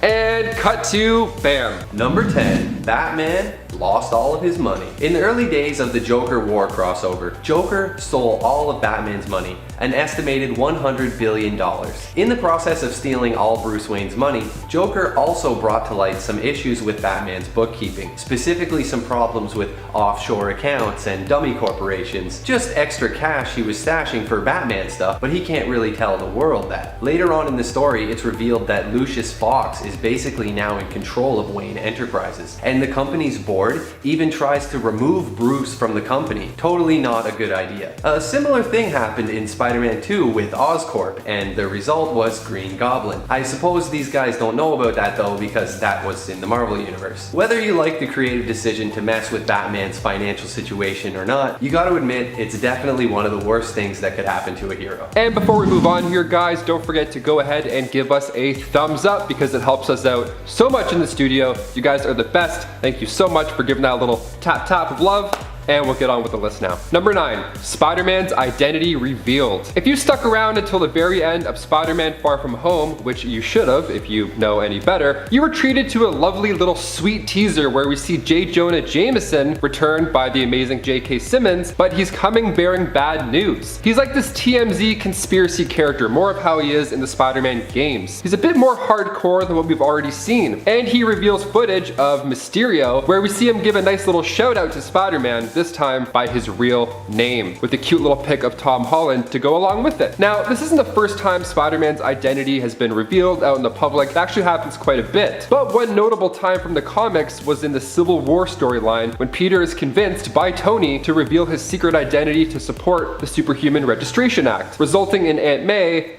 And cut to bam. Number 10, Batman lost all of his money. In the early days of the Joker War crossover, Joker stole all of Batman's money, an estimated $100 billion. In the process of stealing all Bruce Wayne's money, Joker also brought to light some issues with Batman's bookkeeping, specifically some problems with offshore accounts and dummy corporations, just extra cash he was stashing for Batman stuff, but he can't really tell the world that. Later on in the story, it's revealed that Lucius Fox is basically now in control of Wayne Enterprises, and the company's board even tries to remove Bruce from the company. Totally not a good idea. A similar thing happened in Spider-Man 2 with Oscorp, and the result was Green Goblin. I suppose these guys don't know about that though, because that was in the Marvel Universe. Whether you like the creative decision to mess with Batman's financial situation or not, you gotta admit it's definitely one of the worst things that could happen to a hero. And before we move on here, guys, don't forget to go ahead and give us a thumbs up because it helps us out so much in the studio. You guys are the best. Thank you so much for giving that little tap tap of love. And we'll get on with the list now. Number 9, Spider-Man's identity revealed. If you stuck around until the very end of Spider-Man Far From Home, which you should have if you know any better, you were treated to a lovely little sweet teaser where we see J. Jonah Jameson returned by the amazing J.K. Simmons, but he's coming bearing bad news. He's like this TMZ conspiracy character, more of how he is in the Spider-Man games. He's a bit more hardcore than what we've already seen. And he reveals footage of Mysterio where we see him give a nice little shout out to Spider-Man, this time by his real name, with a cute little pic of Tom Holland to go along with it. Now, this isn't the first time Spider-Man's identity has been revealed out in the public. It actually happens quite a bit. But one notable time from the comics was in the Civil War storyline when Peter is convinced by Tony to reveal his secret identity to support the Superhuman Registration Act, resulting in Aunt May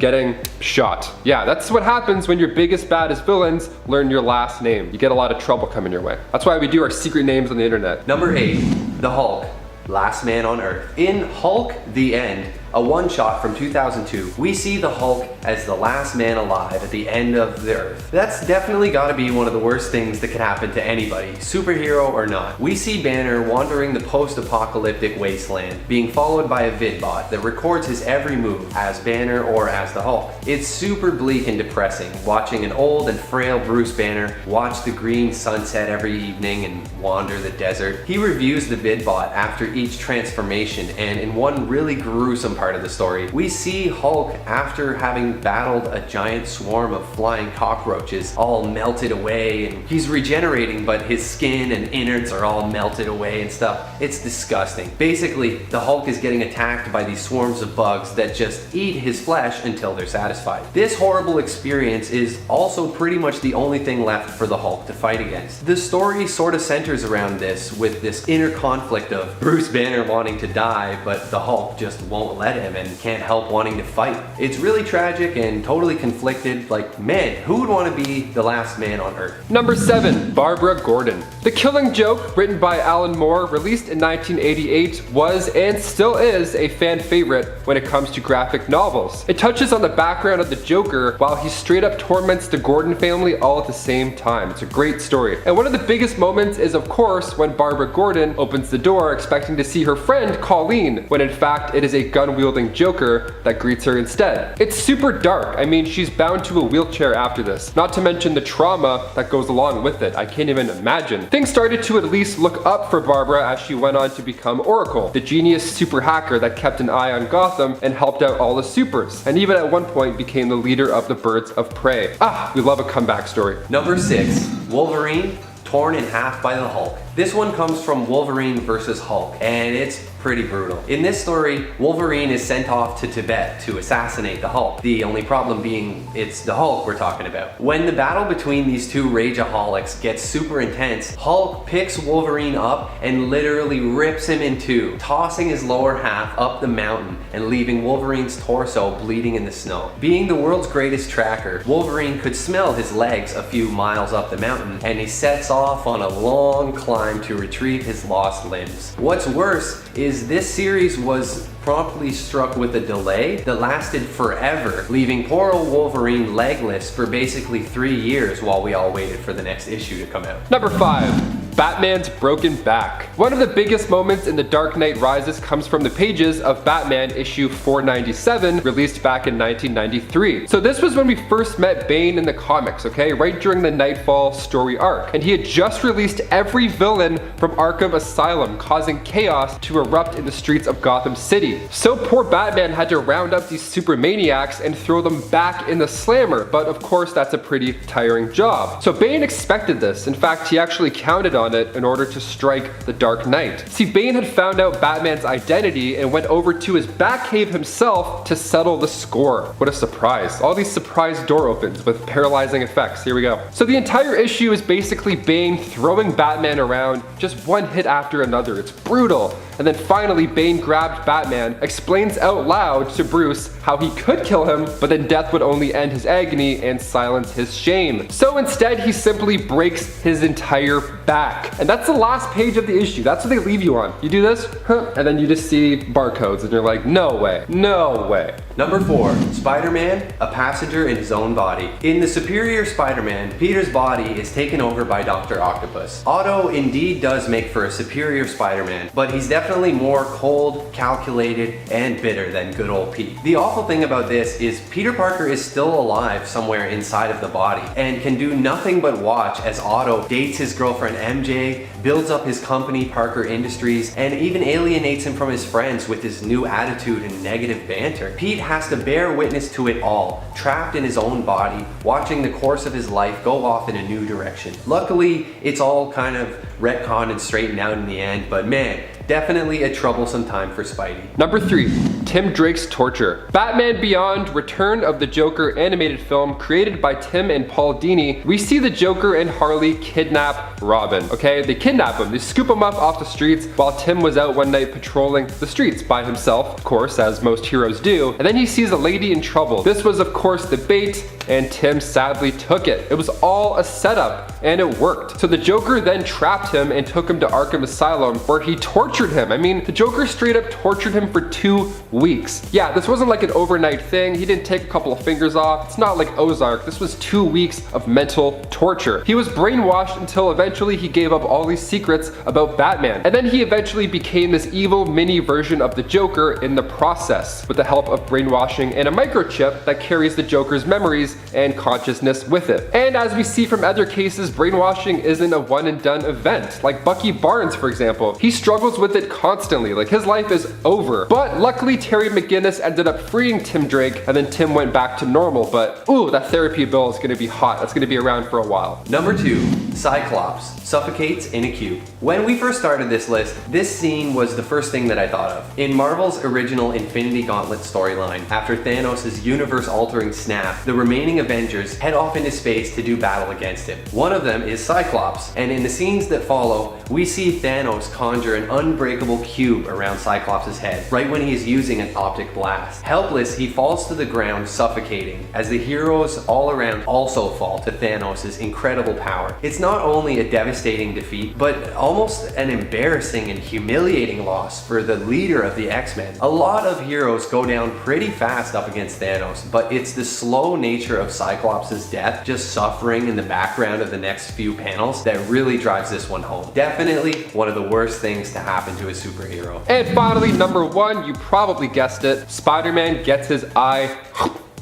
getting shot. Yeah, that's what happens when your biggest, baddest villains learn your last name. You get a lot of trouble coming your way. That's why we do our secret names on the internet. Number 8, the Hulk, last man on Earth. In Hulk: The End, a one-shot from 2002, we see the Hulk as the last man alive at the end of the Earth. That's definitely gotta be one of the worst things that could happen to anybody, superhero or not. We see Banner wandering the post-apocalyptic wasteland, being followed by a vidbot that records his every move as Banner or as the Hulk. It's super bleak and depressing, watching an old and frail Bruce Banner watch the green sunset every evening and wander the desert. He reviews the vidbot after each transformation, and in one really gruesome part of the story, we see Hulk after having battled a giant swarm of flying cockroaches all melted away, and he's regenerating, but his skin and innards are all melted away and stuff. It's disgusting. Basically, the Hulk is getting attacked by these swarms of bugs that just eat his flesh until they're satisfied. This horrible experience is also pretty much the only thing left for the Hulk to fight against. The story sort of centers around this, with this inner conflict of Bruce Banner wanting to die, but the Hulk just won't let him and can't help wanting to fight. It's really tragic and totally conflicted. Like, man, who would want to be the last man on Earth? Number 7, Barbara Gordon. The Killing Joke, written by Alan Moore, released in 1988, was and still is a fan favorite when it comes to graphic novels. It touches on the background of the Joker while he straight up torments the Gordon family all at the same time. It's a great story. And one of the biggest moments is, of course, when Barbara Gordon opens the door expecting to see her friend Colleen, when in fact it is a gun-wielding Joker that greets her instead. It's super dark. I mean, she's bound to a wheelchair after this, not to mention the trauma that goes along with it. I can't even imagine. Things started to at least look up for Barbara as she went on to become Oracle, the genius super hacker that kept an eye on Gotham and helped out all the supers, and even at one point became the leader of the Birds of Prey. Ah, we love a comeback story. Number 6, Wolverine, torn in half by the Hulk. This one comes from Wolverine vs. Hulk, and it's pretty brutal. In this story, Wolverine is sent off to Tibet to assassinate the Hulk. The only problem being it's the Hulk we're talking about. When the battle between these two rageaholics gets super intense, Hulk picks Wolverine up and literally rips him in two, tossing his lower half up the mountain and leaving Wolverine's torso bleeding in the snow. Being the world's greatest tracker, Wolverine could smell his legs a few miles up the mountain, and he sets off on a long climb to retrieve his lost limbs. What's worse is this series was promptly struck with a delay that lasted forever, leaving poor old Wolverine legless for basically 3 years while we all waited for the next issue to come out. Number 5, Batman's broken back. One of the biggest moments in The Dark Knight Rises comes from the pages of Batman issue 497, released back in 1993. So this was when we first met Bane in the comics, okay? Right during the Nightfall story arc. And he had just released every villain from Arkham Asylum, causing chaos to erupt in the streets of Gotham City. So poor Batman had to round up these super maniacs and throw them back in the slammer, but of course that's a pretty tiring job. So Bane expected this. In fact, he actually counted on it in order to strike the Dark Knight. See, Bane had found out Batman's identity and went over to his Batcave himself to settle the score. What a surprise. All these surprise door opens with paralyzing effects. Here we go. So the entire issue is basically Bane throwing Batman around, just one hit after another. It's brutal. And then finally, Bane grabbed Batman, explains out loud to Bruce how he could kill him, but then death would only end his agony and silence his shame. So instead, he simply breaks his entire back. And that's the last page of the issue. That's what they leave you on. You do this, and then you just see barcodes, and you're like, no way, no way. Number 4, Spider-Man, a passenger in his own body. In the Superior Spider-Man, Peter's body is taken over by Dr. Octopus. Otto indeed does make for a superior Spider-Man, but he's definitely more cold, calculated, and bitter than good old Pete. The awful thing about this is Peter Parker is still alive somewhere inside of the body and can do nothing but watch as Otto dates his girlfriend MJ, builds up his company Parker Industries, and even alienates him from his friends with his new attitude and negative banter. Pete has to bear witness to it all, trapped in his own body, watching the course of his life go off in a new direction. Luckily, it's all kind of retconned and straightened out in the end, but man, definitely a troublesome time for Spidey. Number 3, Tim Drake's torture. Batman Beyond: Return of the Joker animated film created by Tim and Paul Dini. We see the Joker and Harley kidnap Robin, okay? They kidnap him, they scoop him up off the streets while Tim was out one night patrolling the streets by himself, of course, as most heroes do, and then he sees a lady in trouble. This was of course the bait, and Tim sadly took it. It was all a setup, and it worked. So the Joker then trapped him and took him to Arkham Asylum, where he tortured him. I mean, the Joker straight up tortured him for 2 weeks. Yeah, this wasn't like an overnight thing. He didn't take a couple of fingers off. It's not like Ozark. This was 2 weeks of mental torture. He was brainwashed until eventually he gave up all these secrets about Batman. And then he eventually became this evil mini version of the Joker in the process, with the help of brainwashing and a microchip that carries the Joker's memories and consciousness with it. And as we see from other cases, brainwashing isn't a one and done event. Like Bucky Barnes, for example, he struggles with it constantly, like his life is over. But luckily Terry McGinnis ended up freeing Tim Drake, and then Tim went back to normal. But ooh, that therapy bill is gonna be hot. That's gonna be around for a while. Number 2, Cyclops suffocates in a cube. When we first started this list, this scene was the first thing that I thought of. In Marvel's original Infinity Gauntlet storyline, after Thanos' universe-altering snap, the remaining Avengers head off into space to do battle against him. One of them is Cyclops, and in the scenes that follow, we see Thanos conjure an unbreakable cube around Cyclops' head, right when he is using an optic blast. Helpless, he falls to the ground, suffocating, as the heroes all around also fall to Thanos' incredible power. It's not only a devastating defeat, but almost an embarrassing and humiliating loss for the leader of the X-Men. A lot of heroes go down pretty fast up against Thanos, but it's the slow nature of Cyclops' death, just suffering in the background of the next few panels, that really drives this one home. Definitely one of the worst things to happen to a superhero. And finally, number 1, you probably guessed it, Spider-Man gets his eye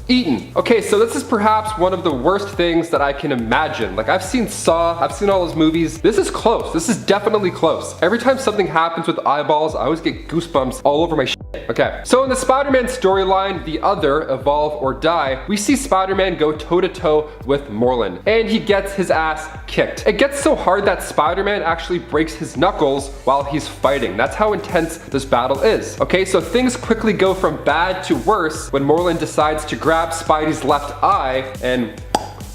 eaten. Okay, so this is perhaps one of the worst things that I can imagine. Like, I've seen Saw, I've seen all those movies. This is close. This is definitely close. Every time something happens with eyeballs, I always get goosebumps all over my shit. Okay, so in the Spider-Man storyline, The Other, Evolve or Die, we see Spider-Man go toe-to-toe with Morlun, and he gets his ass kicked. It gets so hard that Spider-Man actually breaks his knuckles while he's fighting. That's how intense this battle is. Okay, so things quickly go from bad to worse when Morlun decides to grab Spidey's left eye and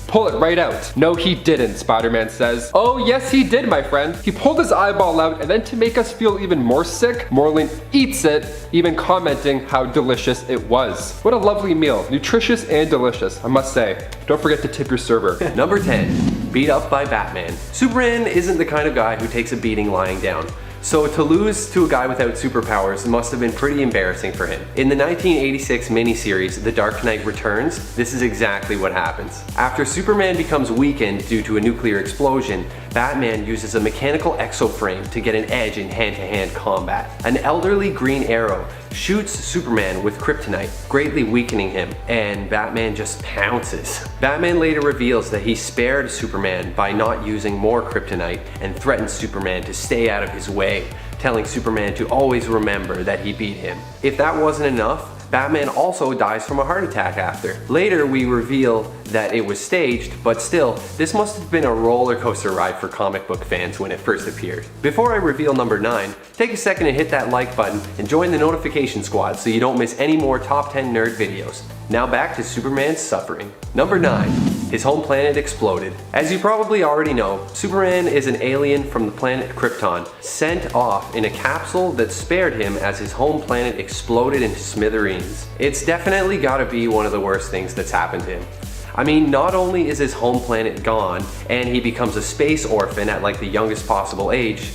pull it right out. No, he didn't, Spider-Man says. Oh, yes, he did, my friend. He pulled his eyeball out, and then to make us feel even more sick, Morlun eats it, even commenting how delicious it was. What a lovely meal. Nutritious and delicious, I must say. Don't forget to tip your server. Number 10, beat up by Batman. Superman isn't the kind of guy who takes a beating lying down. So to lose to a guy without superpowers must have been pretty embarrassing for him. In the 1986 miniseries The Dark Knight Returns, this is exactly what happens. After Superman becomes weakened due to a nuclear explosion, Batman uses a mechanical exoframe to get an edge in hand-to-hand combat. An elderly Green Arrow shoots Superman with kryptonite, greatly weakening him, and Batman just pounces. Batman later reveals that he spared Superman by not using more kryptonite and threatens Superman to stay out of his way, telling Superman to always remember that he beat him. If that wasn't enough, Batman also dies from a heart attack after. Later we reveal that it was staged, but still, this must have been a roller coaster ride for comic book fans when it first appeared. Before I reveal number 9, take a second to hit that like button and join the notification squad so you don't miss any more top 10 nerd videos. Now back to Superman's suffering. Number 9. His home planet exploded. As you probably already know, Superman is an alien from the planet Krypton, sent off in a capsule that spared him as his home planet exploded into smithereens. It's definitely gotta be one of the worst things that's happened to him. I mean, not only is his home planet gone, and he becomes a space orphan at like the youngest possible age,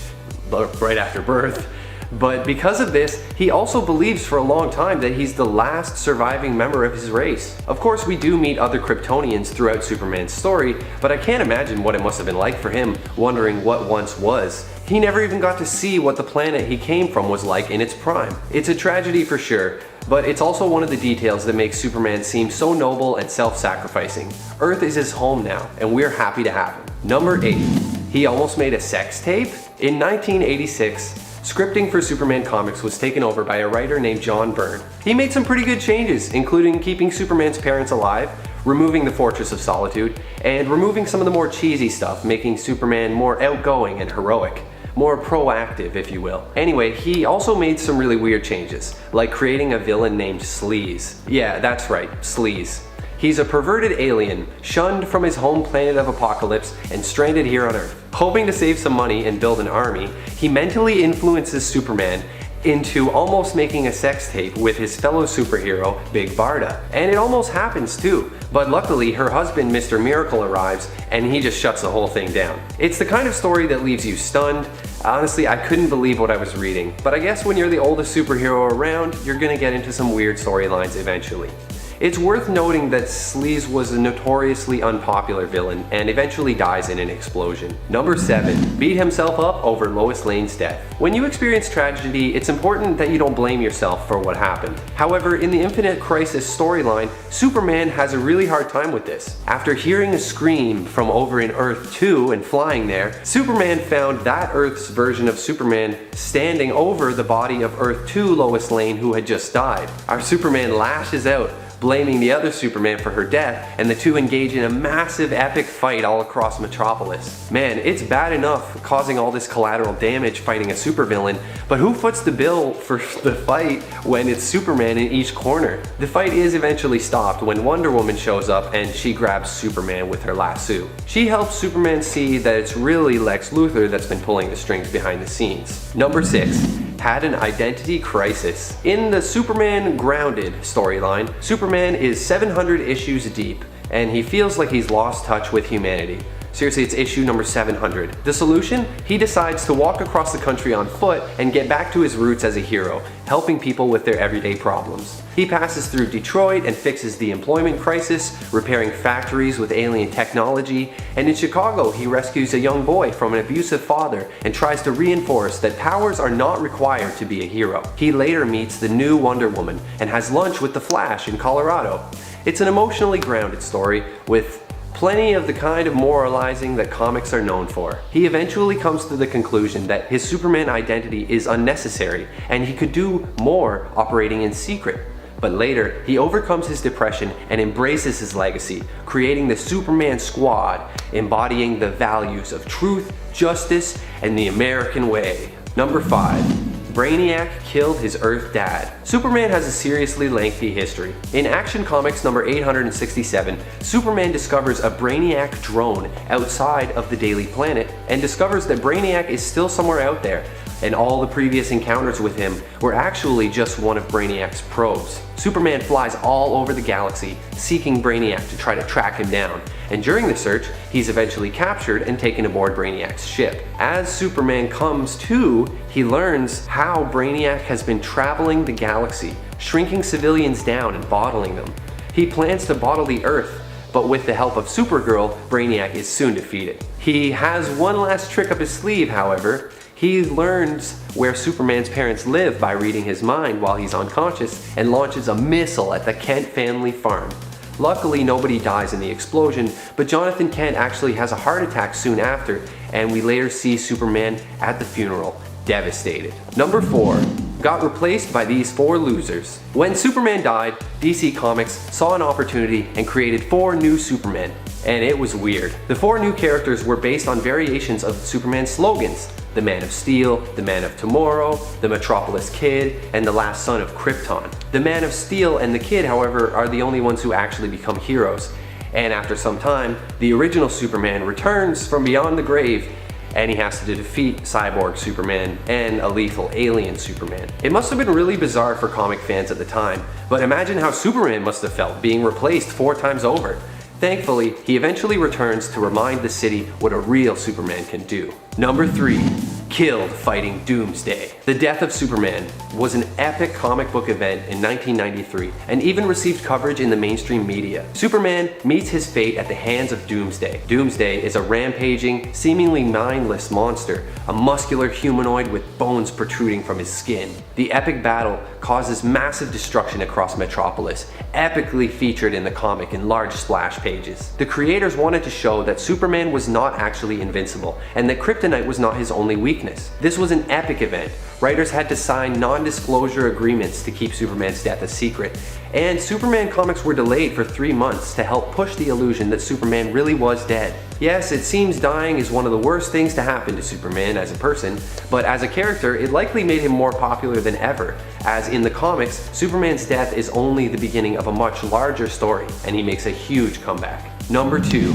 right after birth, but because of this, he also believes for a long time that he's the last surviving member of his race. Of course, we do meet other Kryptonians throughout Superman's story, but I can't imagine what it must have been like for him, wondering what once was. He never even got to see what the planet he came from was like in its prime. It's a tragedy for sure, but it's also one of the details that makes Superman seem so noble and self-sacrificing. Earth is his home now, and we're happy to have him. Number 8. He almost made a sex tape? In 1986, scripting for Superman comics was taken over by a writer named John Byrne. He made some pretty good changes, including keeping Superman's parents alive, removing the Fortress of Solitude, and removing some of the more cheesy stuff, making Superman more outgoing and heroic. More proactive, if you will. Anyway, he also made some really weird changes, like creating a villain named Sleaze. Yeah, that's right, Sleaze. He's a perverted alien, shunned from his home planet of Apokolips and stranded here on Earth. Hoping to save some money and build an army, he mentally influences Superman into almost making a sex tape with his fellow superhero, Big Barda. And it almost happens too, but luckily her husband, Mr. Miracle, arrives and he just shuts the whole thing down. It's the kind of story that leaves you stunned. Honestly, I couldn't believe what I was reading, but I guess when you're the oldest superhero around, you're gonna get into some weird storylines eventually. It's worth noting that Sleaze was a notoriously unpopular villain and eventually dies in an explosion. Number 7. Beat himself up over Lois Lane's death. When you experience tragedy, it's important that you don't blame yourself for what happened. However, in the Infinite Crisis storyline, Superman has a really hard time with this. After hearing a scream from over in Earth 2 and flying there, Superman found that Earth's version of Superman standing over the body of Earth 2 Lois Lane, who had just died. Our Superman lashes out, blaming the other Superman for her death, and the two engage in a massive epic fight all across Metropolis. Man, it's bad enough causing all this collateral damage fighting a supervillain, but who foots the bill for the fight when it's Superman in each corner? The fight is eventually stopped when Wonder Woman shows up and she grabs Superman with her lasso. She helps Superman see that it's really Lex Luthor that's been pulling the strings behind the scenes. Number 6. Had an identity crisis. In the Superman Grounded storyline, Superman is 700 issues deep, and he feels like he's lost touch with humanity. Seriously, it's issue number 700. The solution? He decides to walk across the country on foot and get back to his roots as a hero, helping people with their everyday problems. He passes through Detroit and fixes the employment crisis, repairing factories with alien technology, and in Chicago he rescues a young boy from an abusive father and tries to reinforce that powers are not required to be a hero. He later meets the new Wonder Woman and has lunch with the Flash in Colorado. It's an emotionally grounded story with plenty of the kind of moralizing that comics are known for. He eventually comes to the conclusion that his Superman identity is unnecessary and he could do more operating in secret. But later, he overcomes his depression and embraces his legacy, creating the Superman Squad, embodying the values of truth, justice, and the American way. Number 5. Brainiac killed his Earth dad. Superman has a seriously lengthy history. In Action Comics number 867, Superman discovers a Brainiac drone outside of the Daily Planet and discovers that Brainiac is still somewhere out there. and all the previous encounters with him were actually just one of Brainiac's probes. Superman flies all over the galaxy, seeking Brainiac to try to track him down, and during the search, he's eventually captured and taken aboard Brainiac's ship. As Superman comes to, he learns how Brainiac has been traveling the galaxy, shrinking civilians down and bottling them. He plans to bottle the Earth, but with the help of Supergirl, Brainiac is soon defeated. He has one last trick up his sleeve, however. He learns where Superman's parents live by reading his mind while he's unconscious and launches a missile at the Kent family farm. Luckily, nobody dies in the explosion, but Jonathan Kent actually has a heart attack soon after, and we later see Superman at the funeral, devastated. Number 4. Got replaced by these 4 losers. When Superman died, DC Comics saw an opportunity and created 4 new Supermen, and it was weird. The 4 new characters were based on variations of Superman's slogans: the Man of Steel, the Man of Tomorrow, the Metropolis Kid, and the Last Son of Krypton. The Man of Steel and the Kid, however, are the only ones who actually become heroes, and after some time, the original Superman returns from beyond the grave, and he has to defeat Cyborg Superman and a lethal alien Superman. It must have been really bizarre for comic fans at the time, but imagine how Superman must have felt being replaced 4 times over. Thankfully, he eventually returns to remind the city what a real Superman can do. Number 3. Killed fighting Doomsday. The death of Superman was an epic comic book event in 1993 and even received coverage in the mainstream media. Superman meets his fate at the hands of Doomsday. Doomsday is a rampaging, seemingly mindless monster, a muscular humanoid with bones protruding from his skin. The epic battle causes massive destruction across Metropolis, epically featured in the comic in large splash pages. The creators wanted to show that Superman was not actually invincible and that kryptonite was not his only weakness. This was an epic event. Writers had to sign non-disclosure agreements to keep Superman's death a secret, and Superman comics were delayed for 3 months to help push the illusion that Superman really was dead. Yes, it seems dying is one of the worst things to happen to Superman as a person, but as a character, it likely made him more popular than ever, as in the comics, Superman's death is only the beginning of a much larger story, and he makes a huge comeback. Number 2.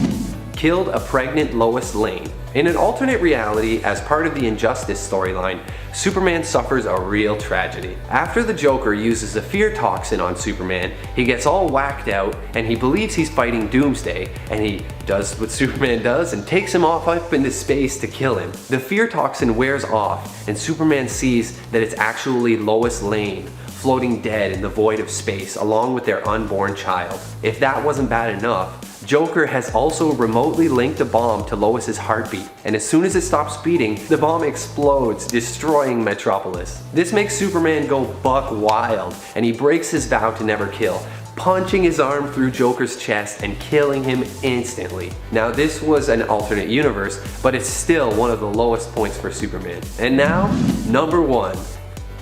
Killed a pregnant Lois Lane. In an alternate reality, as part of the Injustice storyline, Superman suffers a real tragedy. After the Joker uses a fear toxin on Superman, he gets all whacked out and he believes he's fighting Doomsday, and he does what Superman does and takes him off up into space to kill him. The fear toxin wears off and Superman sees that it's actually Lois Lane, floating dead in the void of space along with their unborn child. If that wasn't bad enough, Joker has also remotely linked a bomb to Lois's heartbeat, and as soon as it stops beating, the bomb explodes, destroying Metropolis. This makes Superman go buck wild, and he breaks his vow to never kill, punching his arm through Joker's chest and killing him instantly. Now this was an alternate universe, but it's still one of the lowest points for Superman. And now, number 1.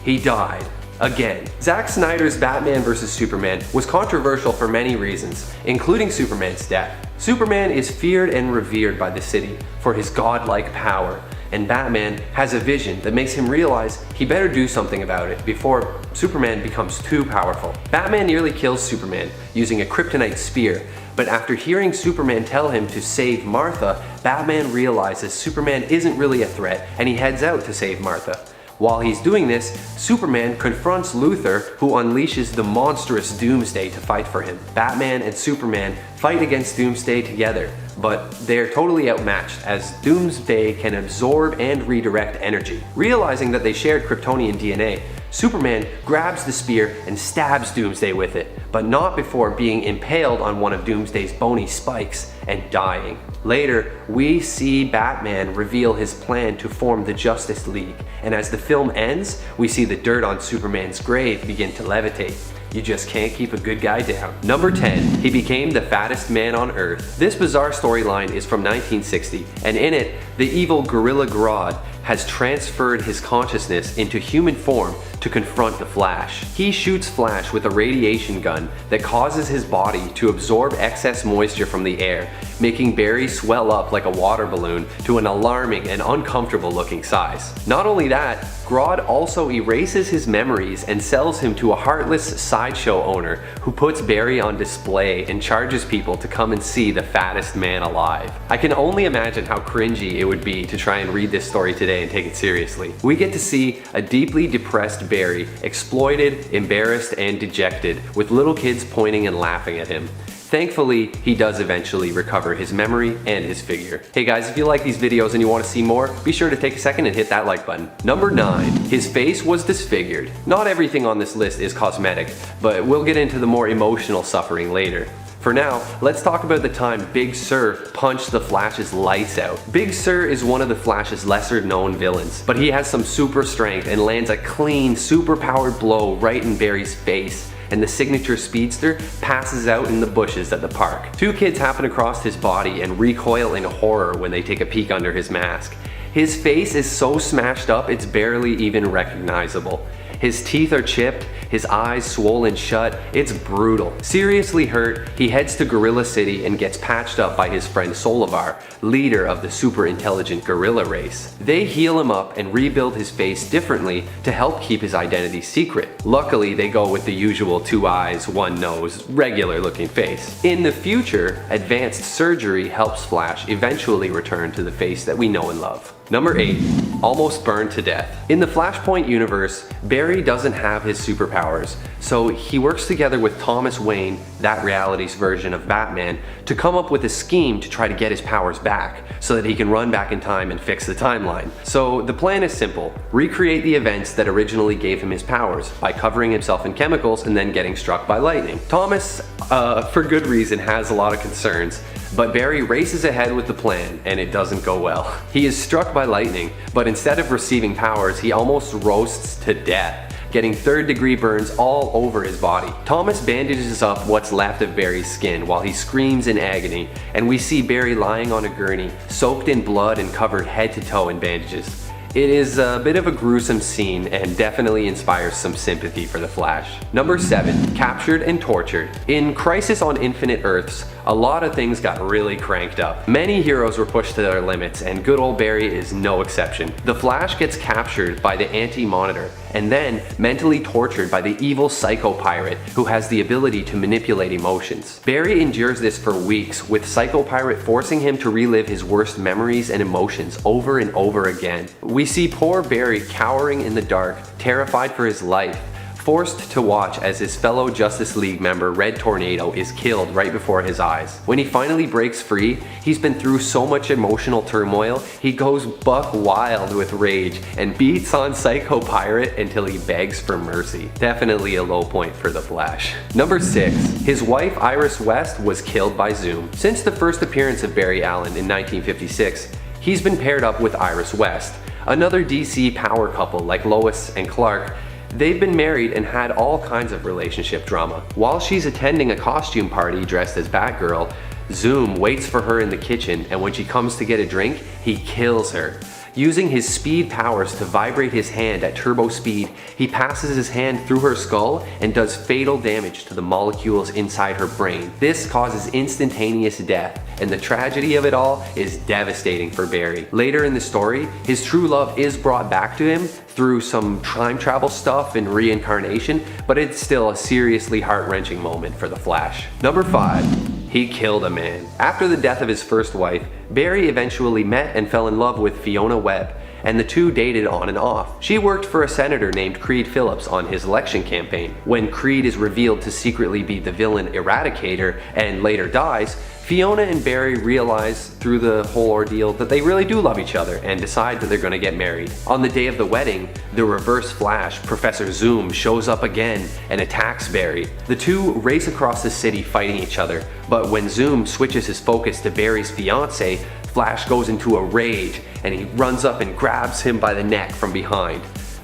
He died. Again. Zack Snyder's Batman vs Superman was controversial for many reasons, including Superman's death. Superman is feared and revered by the city for his godlike power, and Batman has a vision that makes him realize he better do something about it before Superman becomes too powerful. Batman nearly kills Superman using a kryptonite spear, but after hearing Superman tell him to save Martha, Batman realizes Superman isn't really a threat and he heads out to save Martha. While he's doing this, Superman confronts Luthor, who unleashes the monstrous Doomsday to fight for him. Batman and Superman fight against Doomsday together, but they're totally outmatched as Doomsday can absorb and redirect energy. Realizing that they shared Kryptonian DNA, Superman grabs the spear and stabs Doomsday with it, but not before being impaled on one of Doomsday's bony spikes and dying. Later, we see Batman reveal his plan to form the Justice League, and as the film ends, we see the dirt on Superman's grave begin to levitate. You just can't keep a good guy down. Number 10, he became the fattest man on Earth. This bizarre storyline is from 1960, and in it, the evil Gorilla Grodd has transferred his consciousness into human form to confront the Flash. He shoots Flash with a radiation gun that causes his body to absorb excess moisture from the air, making Barry swell up like a water balloon to an alarming and uncomfortable looking size. Not only that, Grodd also erases his memories and sells him to a heartless sideshow owner who puts Barry on display and charges people to come and see the fattest man alive. I can only imagine how cringy it would be to try and read this story today day and take it seriously. We get to see a deeply depressed Barry, exploited, embarrassed, and dejected, with little kids pointing and laughing at him. Thankfully, he does eventually recover his memory and his figure. Hey guys, if you like these videos and you want to see more, be sure to take a second and hit that like button. Number 9. His face was disfigured. Not everything on this list is cosmetic, but we'll get into the more emotional suffering later. For now, let's talk about the time Big Sir punched the Flash's lights out. Big Sir is one of the Flash's lesser known villains, but he has some super strength and lands a clean, super powered blow right in Barry's face, and the signature speedster passes out in the bushes at the park. 2 kids happen across his body and recoil in horror when they take a peek under his mask. His face is so smashed up it's barely even recognizable. His teeth are chipped, his eyes swollen shut, it's brutal. Seriously hurt, he heads to Gorilla City and gets patched up by his friend Solivar, leader of the super intelligent gorilla race. They heal him up and rebuild his face differently to help keep his identity secret. Luckily, they go with the usual 2 eyes, 1 nose, regular looking face. In the future, advanced surgery helps Flash eventually return to the face that we know and love. Number 8. Almost burned to death. In the Flashpoint universe, Barry doesn't have his superpowers, so he works together with Thomas Wayne, that reality's version of Batman, to come up with a scheme to try to get his powers back, so that he can run back in time and fix the timeline. So the plan is simple: recreate the events that originally gave him his powers, by covering himself in chemicals and then getting struck by lightning. Thomas, for good reason, has a lot of concerns, but Barry races ahead with the plan, and it doesn't go well. He is struck by lightning, but instead of receiving powers, he almost roasts to death, getting 3rd-degree burns all over his body. Thomas bandages up what's left of Barry's skin while he screams in agony, and we see Barry lying on a gurney, soaked in blood and covered head to toe in bandages. It is a bit of a gruesome scene and definitely inspires some sympathy for the Flash. Number 7. Captured and tortured. In Crisis on Infinite Earths, a lot of things got really cranked up. Many heroes were pushed to their limits, and good old Barry is no exception. The Flash gets captured by the Anti-Monitor, and then mentally tortured by the evil Psycho Pirate, who has the ability to manipulate emotions. Barry endures this for weeks, with Psycho Pirate forcing him to relive his worst memories and emotions over and over again. We see poor Barry cowering in the dark, terrified for his life, forced to watch as his fellow Justice League member Red Tornado is killed right before his eyes. When he finally breaks free, he's been through so much emotional turmoil, he goes buck wild with rage and beats on Psycho Pirate until he begs for mercy. Definitely a low point for the Flash. Number 6. His wife Iris West was killed by Zoom. Since the first appearance of Barry Allen in 1956, he's been paired up with Iris West, another DC power couple like Lois and Clark. They've been married and had all kinds of relationship drama. While she's attending a costume party dressed as Batgirl, Zoom waits for her in the kitchen, and when she comes to get a drink, he kills her. Using his speed powers to vibrate his hand at turbo speed, he passes his hand through her skull and does fatal damage to the molecules inside her brain. This causes instantaneous death, and the tragedy of it all is devastating for Barry. Later in the story, his true love is brought back to him through some time travel stuff and reincarnation, but it's still a seriously heart-wrenching moment for the Flash. Number 5. He killed a man. After the death of his first wife, Barry eventually met and fell in love with Fiona Webb, and the two dated on and off. She worked for a senator named Creed Phillips on his election campaign. When Creed is revealed to secretly be the villain Eradicator and later dies, Fiona and Barry realize through the whole ordeal that they really do love each other and decide that they're going to get married. On the day of the wedding, the Reverse Flash, Professor Zoom, shows up again and attacks Barry. The two race across the city fighting each other, but when Zoom switches his focus to Barry's fiancée, Flash goes into a rage and he runs up and grabs him by the neck from behind.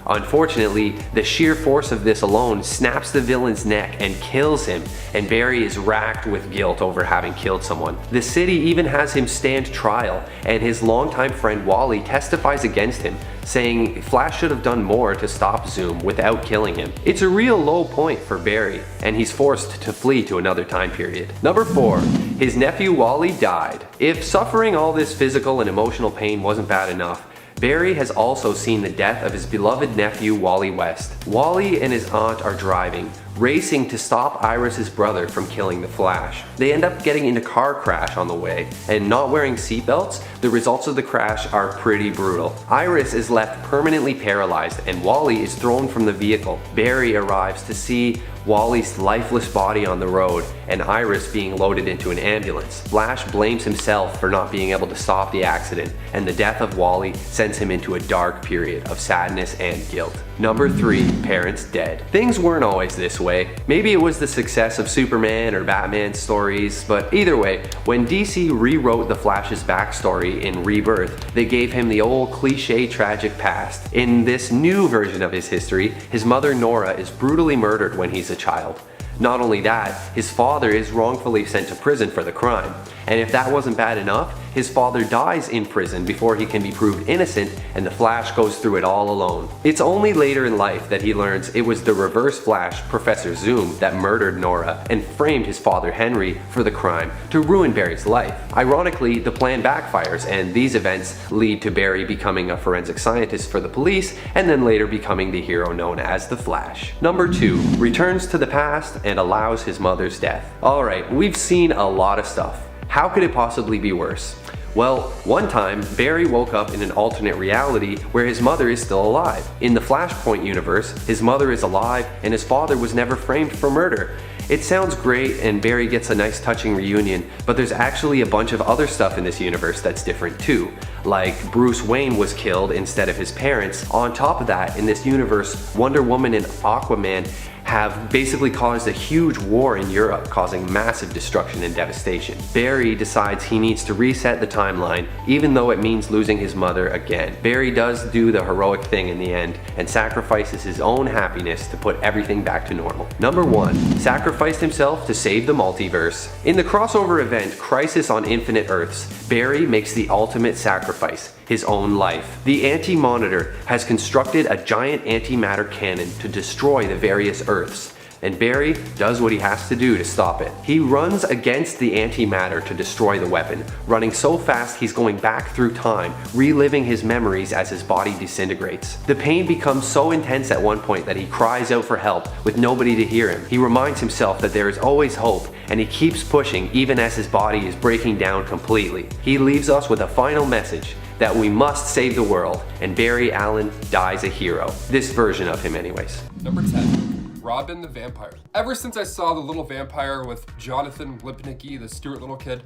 Unfortunately, the sheer force of this alone snaps the villain's neck and kills him, and Barry is racked with guilt over having killed someone. The city even has him stand trial, and his longtime friend Wally testifies against him, saying Flash should have done more to stop Zoom without killing him. It's a real low point for Barry, and he's forced to flee to another time period. Number 4. His nephew Wally died. If suffering all this physical and emotional pain wasn't bad enough, Barry has also seen the death of his beloved nephew Wally West. Wally and his aunt are driving, racing to stop Iris's brother from killing the Flash. They end up getting in a car crash on the way and not wearing seatbelts, The results of the crash are pretty brutal. Iris is left permanently paralyzed and Wally is thrown from the vehicle. Barry arrives to see Wally's lifeless body on the road and Iris being loaded into an ambulance. Flash blames himself for not being able to stop the accident, and the death of Wally sends him into a dark period of sadness and guilt. Number 3, parents dead. Things weren't always this way. Maybe it was the success of Superman or Batman stories, but either way, when DC rewrote the Flash's backstory in Rebirth, they gave him the old cliche tragic past. In this new version of his history, his mother Nora is brutally murdered when he's a child. Not only that, his father is wrongfully sent to prison for the crime. And if that wasn't bad enough, his father dies in prison before he can be proved innocent, and the Flash goes through it all alone. It's only later in life that he learns it was the Reverse Flash, Professor Zoom, that murdered Nora and framed his father Henry for the crime to ruin Barry's life. Ironically, the plan backfires, and these events lead to Barry becoming a forensic scientist for the police and then later becoming the hero known as the Flash. Number 2, returns to the past and allows his mother's death. Alright, we've seen a lot of stuff. How could it possibly be worse? Well, one time, Barry woke up in an alternate reality where his mother is still alive. In the Flashpoint universe, his mother is alive and his father was never framed for murder. It sounds great and Barry gets a nice touching reunion, but there's actually a bunch of other stuff in this universe that's different too. Like Bruce Wayne was killed instead of his parents. On top of that, in this universe, Wonder Woman and Aquaman have basically caused a huge war in Europe, causing massive destruction and devastation. Barry decides he needs to reset the timeline, even though it means losing his mother again. Barry does do the heroic thing in the end and sacrifices his own happiness to put everything back to normal. Number 1, sacrificed himself to save the multiverse. In the crossover event Crisis on Infinite Earths, Barry makes the ultimate sacrifice, his own life. The Anti-Monitor has constructed a giant antimatter cannon to destroy the various Earths, and Barry does what he has to do to stop it. He runs against the antimatter to destroy the weapon, running so fast he's going back through time, reliving his memories as his body disintegrates. The pain becomes so intense at one point that he cries out for help with nobody to hear him. He reminds himself that there is always hope, and he keeps pushing even as his body is breaking down completely. He leaves us with a final message that we must save the world, and Barry Allen dies a hero. This version of him anyways. Number 10, Robin the Vampire. Ever since I saw The Little Vampire with Jonathan Lipnicki, the Stuart Little kid,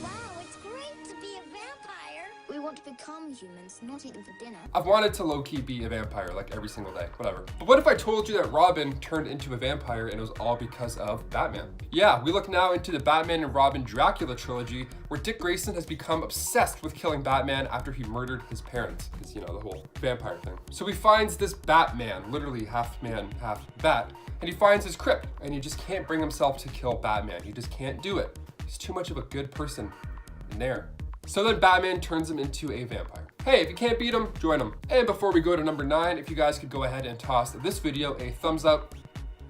Wow, it's great to be a vampire. We want to become humans, not eat them for dinner. I've wanted to low-key be a vampire like every single day, whatever. But what if I told you that Robin turned into a vampire and it was all because of Batman? Yeah, we look now into the Batman and Robin Dracula trilogy, where Dick Grayson has become obsessed with killing Batman after he murdered his parents. Because, you know, the whole vampire thing. So he finds this Batman, literally half man, half bat, and he finds his crypt, and he just can't bring himself to kill Batman. He just can't do it. He's too much of a good person in there. So then Batman turns him into a vampire. Hey, if you can't beat him, join him. And before we go to number 9, if you guys could go ahead and toss this video a thumbs up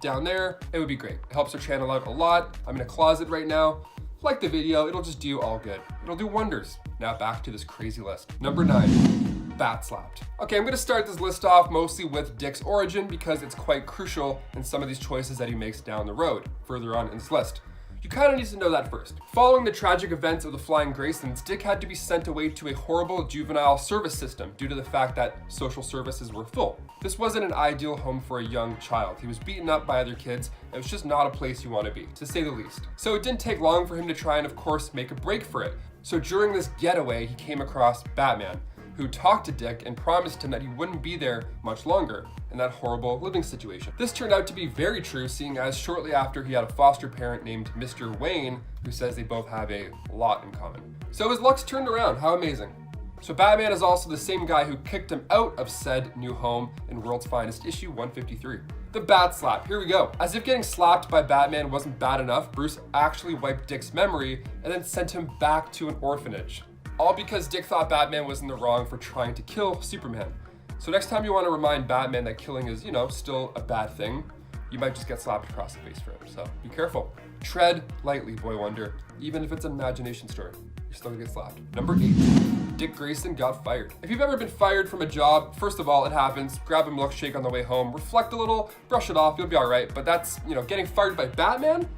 down there, it would be great. It helps our channel out a lot. I'm in a closet right now. Like the video, it'll just do all good. It'll do wonders. Now back to this crazy list. Number 9, Bat Slapped. Okay, I'm gonna start this list off mostly with Dick's origin because it's quite crucial in some of these choices that he makes down the road, further on in this list. You kind of need to know that first. Following the tragic events of the Flying Graysons, Dick had to be sent away to a horrible juvenile service system due to the fact that social services were full. This wasn't an ideal home for a young child. He was beaten up by other kids, and it was just not a place you want to be, to say the least. So it didn't take long for him to try and, of course, make a break for it. So during this getaway, he came across Batman, who talked to Dick and promised him that he wouldn't be there much longer in that horrible living situation. This turned out to be very true, seeing as shortly after he had a foster parent named Mr. Wayne, who says they both have a lot in common. So his luck's turned around, how amazing. So Batman is also the same guy who kicked him out of said new home in World's Finest issue 153. The Bat Slap, here we go. As if getting slapped by Batman wasn't bad enough, Bruce actually wiped Dick's memory and then sent him back to an orphanage. All because Dick thought Batman was in the wrong for trying to kill Superman. So next time you want to remind Batman that killing is, you know, still a bad thing, you might just get slapped across the face for it. So be careful. Tread lightly, Boy Wonder. Even if it's an imagination story, you're still gonna get slapped. Number 8, Dick Grayson got fired. If you've ever been fired from a job, first of all, it happens. Grab a milkshake on the way home, reflect a little, brush it off, you'll be all right. But that's, you know, getting fired by Batman?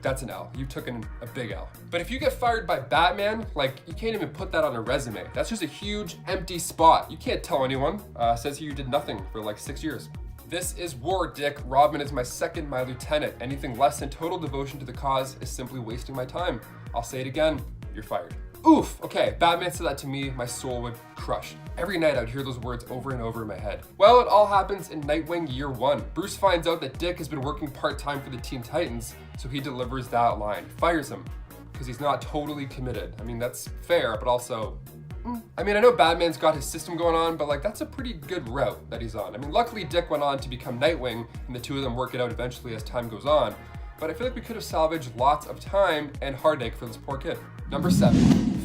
that's an L. You've taken a big L. But if you get fired by Batman, like, you can't even put that on a resume. That's just a huge empty spot. You can't tell anyone. Says here you did nothing for like 6 years. This is war, Dick. Robin is my second, my lieutenant. Anything less than total devotion to the cause is simply wasting my time. I'll say it again, you're fired. Oof, okay, Batman said that to me, my soul would crush. Every night I'd hear those words over and over in my head. Well, it all happens in Nightwing year 1. Bruce finds out that Dick has been working part-time for the Teen Titans, so he delivers that line. Fires him, because he's not totally committed. I mean, that's fair, but also, I mean, I know Batman's got his system going on, but like, that's a pretty good route that he's on. I mean, luckily Dick went on to become Nightwing, and the two of them work it out eventually as time goes on. But I feel like we could have salvaged lots of time and heartache for this poor kid. Number 7,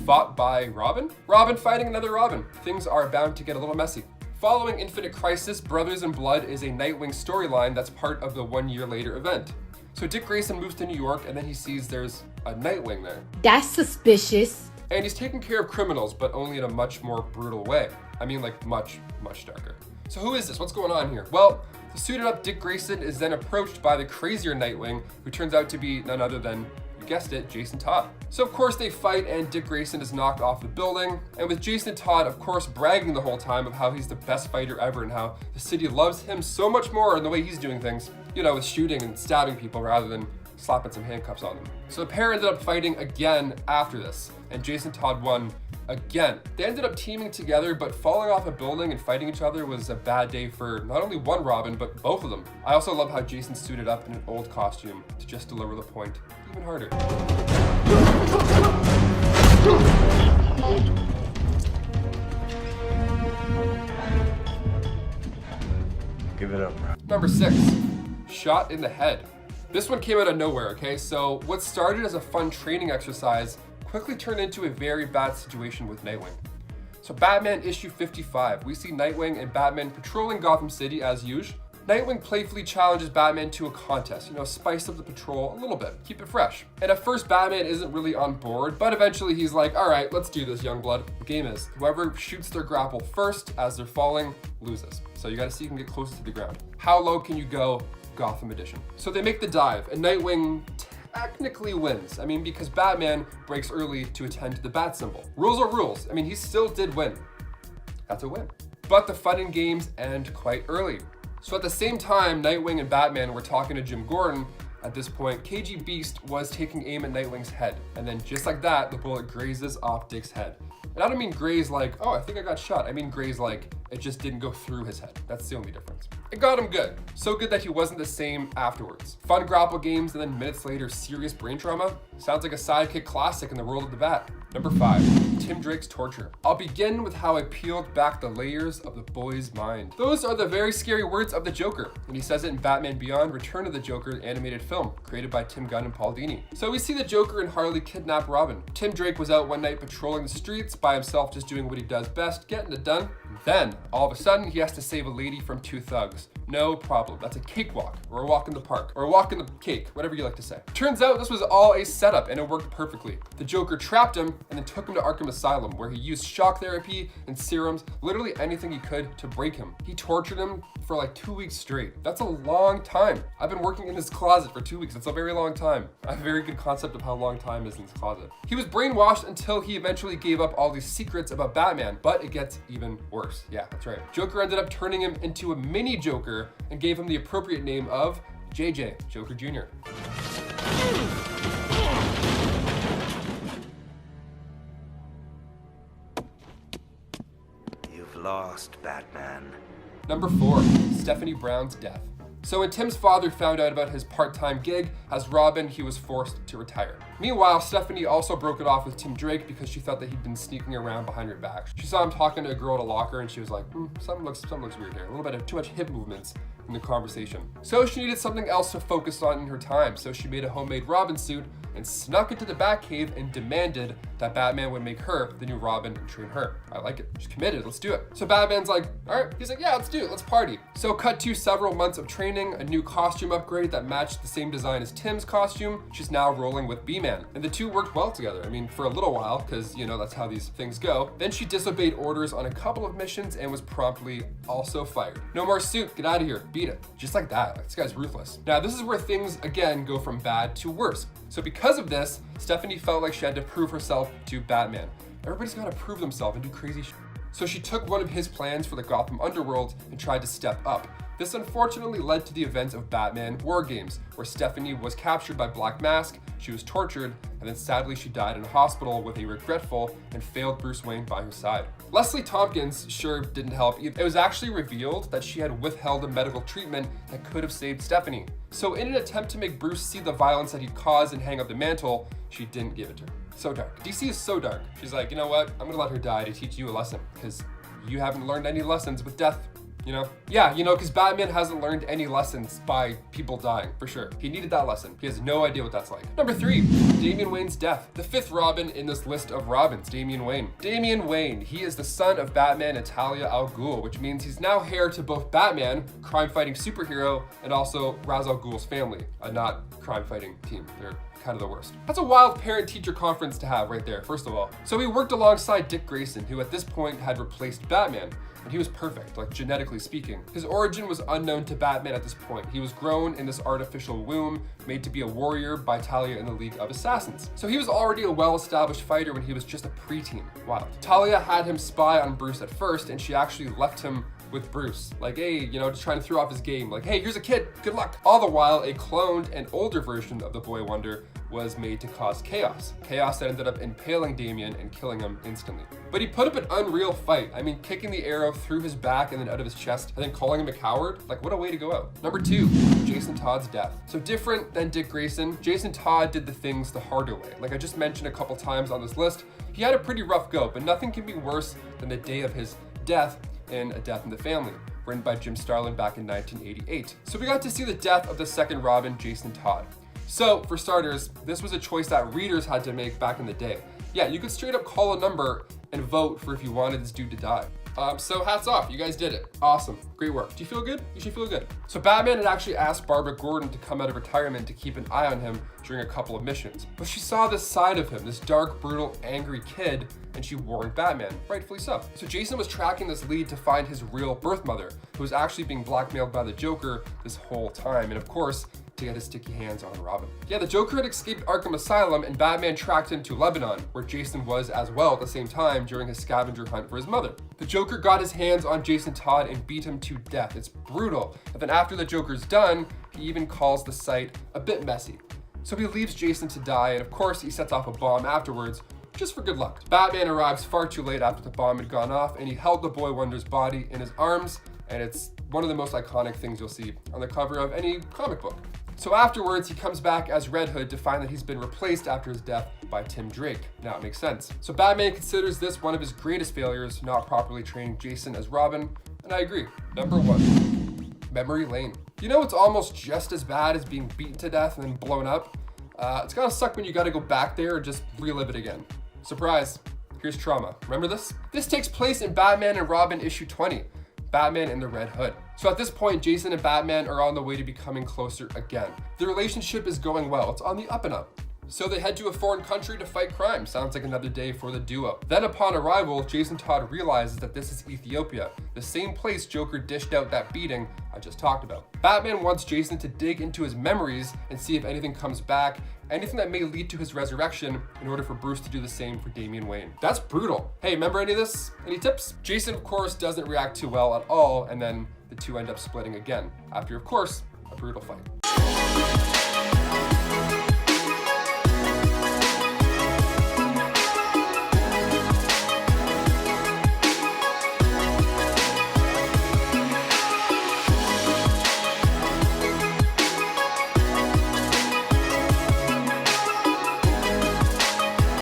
fought by Robin? Robin fighting another Robin. Things are bound to get a little messy. Following Infinite Crisis, Brothers in Blood is a Nightwing storyline that's part of the 1 year later event. So Dick Grayson moves to New York and then he sees there's a Nightwing there. That's suspicious. And he's taking care of criminals, but only in a much more brutal way. I mean, like, much, much darker. So who is this? What's going on here? Well, the suited up Dick Grayson is then approached by the crazier Nightwing, who turns out to be none other than, you guessed it, Jason Todd. So of course they fight and Dick Grayson is knocked off the building. And with Jason Todd, of course, bragging the whole time of how he's the best fighter ever and how the city loves him so much more in the way he's doing things, you know, with shooting and stabbing people rather than slapping some handcuffs on them. So the pair ended up fighting again after this, and Jason Todd won again. They ended up teaming together, but falling off a building and fighting each other was a bad day for not only one Robin, but both of them. I also love how Jason suited up in an old costume to just deliver the point even harder. Give it up, bro. Number 6, shot in the head. This one came out of nowhere, okay? So what started as a fun training exercise quickly turned into a very bad situation with Nightwing. So Batman issue 55, we see Nightwing and Batman patrolling Gotham City as usual. Nightwing playfully challenges Batman to a contest, you know, spice up the patrol a little bit, keep it fresh. And at first Batman isn't really on board, but eventually he's like, all right, let's do this, young blood. The game is, whoever shoots their grapple first as they're falling loses. So you gotta see who can get closest to the ground. How low can you go? Gotham edition. So they make the dive and Nightwing technically wins. I mean, because Batman breaks early to attend to the bat symbol. Rules are rules. I mean, he still did win. That's a win. But the fun and games end quite early. So at the same time, Nightwing and Batman were talking to Jim Gordon. At this point, KG Beast was taking aim at Nightwing's head. And then just like that, the bullet grazes off Dick's head. And I don't mean graze like, oh, I think I got shot. I mean graze like it just didn't go through his head. That's the only difference. It got him good. So good that he wasn't the same afterwards. Fun grapple games and then minutes later, serious brain trauma. Sounds like a sidekick classic in the world of the Bat. Number 5, Tim Drake's torture. I'll begin with how I peeled back the layers of the boy's mind. Those are the very scary words of the Joker, and he says it in Batman Beyond: Return of the Joker animated film, created by Tim Gunn and Paul Dini. So we see the Joker and Harley kidnap Robin. Tim Drake was out one night patrolling the streets by himself, just doing what he does best, getting it done. Then, all of a sudden, he has to save a lady from 2 thugs. No problem. That's a cakewalk, or a walk in the park, or a walk in the cake, whatever you like to say. Turns out this was all a setup, and it worked perfectly. The Joker trapped him and then took him to Arkham Asylum, where he used shock therapy and serums, literally anything he could to break him. He tortured him for like 2 weeks straight. That's a long time. I've been working in his closet for 2 weeks. That's a very long time. I have a very good concept of how long time is in his closet. He was brainwashed until he eventually gave up all these secrets about Batman, but it gets even worse. Yeah, that's right. Joker ended up turning him into a mini Joker and gave him the appropriate name of JJ, Joker Jr. You've lost, Batman. Number 4, Stephanie Brown's death. So when Tim's father found out about his part-time gig as Robin, he was forced to retire. Meanwhile, Stephanie also broke it off with Tim Drake because she thought that he'd been sneaking around behind her back. She saw him talking to a girl at a locker and she was like, something looks weird here. A little bit of too much hip movements in the conversation. So she needed something else to focus on in her time. So she made a homemade Robin suit and snuck into the Batcave and demanded that Batman would make her the new Robin and train her. I like it. She's committed. Let's do it. So Batman's like, all right. He's like, yeah, let's do it. Let's party. So cut to several months of training, a new costume upgrade that matched the same design as Tim's costume. She's now rolling with B-Man. And the two worked well together. I mean, for a little while, because, you know, that's how these things go. Then she disobeyed orders on a couple of missions and was promptly also fired. No more suit. Get out of here. beat it. Just like that. This guy's ruthless. Now, this is where things, again, go from bad to worse. So because of this, Stephanie felt like she had to prove herself to Batman. Everybody's gotta prove themselves and do crazy shit. So she took one of his plans for the Gotham underworld and tried to step up. This unfortunately led to the events of Batman War Games, where Stephanie was captured by Black Mask, she was tortured, and then sadly she died in a hospital with a regretful and failed Bruce Wayne by her side. Leslie Tompkins sure didn't help either. It was actually revealed that she had withheld a medical treatment that could have saved Stephanie. So in an attempt to make Bruce see the violence that he'd caused and hang up the mantle, she didn't give it to her. So dark. DC is so dark. She's like, you know what? I'm gonna let her die to teach you a lesson, because you haven't learned any lessons with death. You know? Yeah, you know, because Batman hasn't learned any lessons by people dying, for sure. He needed that lesson. He has no idea what that's like. Number 3, Damian Wayne's death. The 5th Robin in this list of Robins, Damian Wayne. Damian Wayne, he is the son of Batman and Talia al Ghul, which means he's now heir to both Batman, crime-fighting superhero, and also Ra's al Ghul's family, a not crime-fighting team. They're kind of the worst. That's a wild parent-teacher conference to have right there, first of all. So he worked alongside Dick Grayson, who at this point had replaced Batman. And he was perfect, like genetically speaking. His origin was unknown to Batman at this point. He was grown in this artificial womb, made to be a warrior by Talia in the League of Assassins. So he was already a well-established fighter when he was just a preteen. Wild. Talia had him spy on Bruce at first, and she actually left him with Bruce. Like, hey, you know, just trying to throw off his game. Like, hey, here's a kid, good luck. All the while, a cloned and older version of the Boy Wonder was made to cause chaos. Chaos that ended up impaling Damian and killing him instantly. But he put up an unreal fight. I mean, kicking the arrow through his back and then out of his chest, and then calling him a coward. Like, what a way to go out. Number 2, Jason Todd's death. So different than Dick Grayson, Jason Todd did the things the harder way. Like I just mentioned a couple times on this list, he had a pretty rough go, but nothing can be worse than the day of his death in A Death in the Family, written by Jim Starlin back in 1988. So we got to see the death of the second Robin, Jason Todd. So for starters, this was a choice that readers had to make back in the day. Yeah, you could straight up call a number and vote for if you wanted this dude to die. So hats off, you guys did it. Awesome, great work. Do you feel good? You should feel good. So Batman had actually asked Barbara Gordon to come out of retirement to keep an eye on him during a couple of missions. But she saw this side of him, this dark, brutal, angry kid, and she warned Batman, rightfully so. So Jason was tracking this lead to find his real birth mother, who was actually being blackmailed by the Joker this whole time. And of course, to get his sticky hands on Robin. Yeah, the Joker had escaped Arkham Asylum and Batman tracked him to Lebanon, where Jason was as well at the same time during his scavenger hunt for his mother. The Joker got his hands on Jason Todd and beat him to death. It's brutal. And then after the Joker's done, he even calls the site a bit messy. So he leaves Jason to die, and of course he sets off a bomb afterwards, just for good luck. Batman arrives far too late after the bomb had gone off, and he held the Boy Wonder's body in his arms, and it's one of the most iconic things you'll see on the cover of any comic book. So afterwards, he comes back as Red Hood to find that he's been replaced after his death by Tim Drake. Now it makes sense. So Batman considers this one of his greatest failures, not properly training Jason as Robin, and I agree. Number 1, Memory Lane. You know it's almost just as bad as being beaten to death and then blown up? It's gotta suck when you gotta go back there or just relive it again. Surprise, here's trauma. Remember this? This takes place in Batman and Robin issue 20. Batman and the Red Hood. So at this point, Jason and Batman are on the way to becoming closer again. The relationship is going well. It's on the up and up. So they head to a foreign country to fight crime. Sounds like another day for the duo. Then upon arrival, Jason Todd realizes that this is Ethiopia, the same place Joker dished out that beating I just talked about. Batman wants Jason to dig into his memories and see if anything comes back, anything that may lead to his resurrection, in order for Bruce to do the same for Damian Wayne. That's brutal. Hey, remember any of this? Any tips? Jason, of course, doesn't react too well at all, and then the two end up splitting again, after, of course, a brutal fight.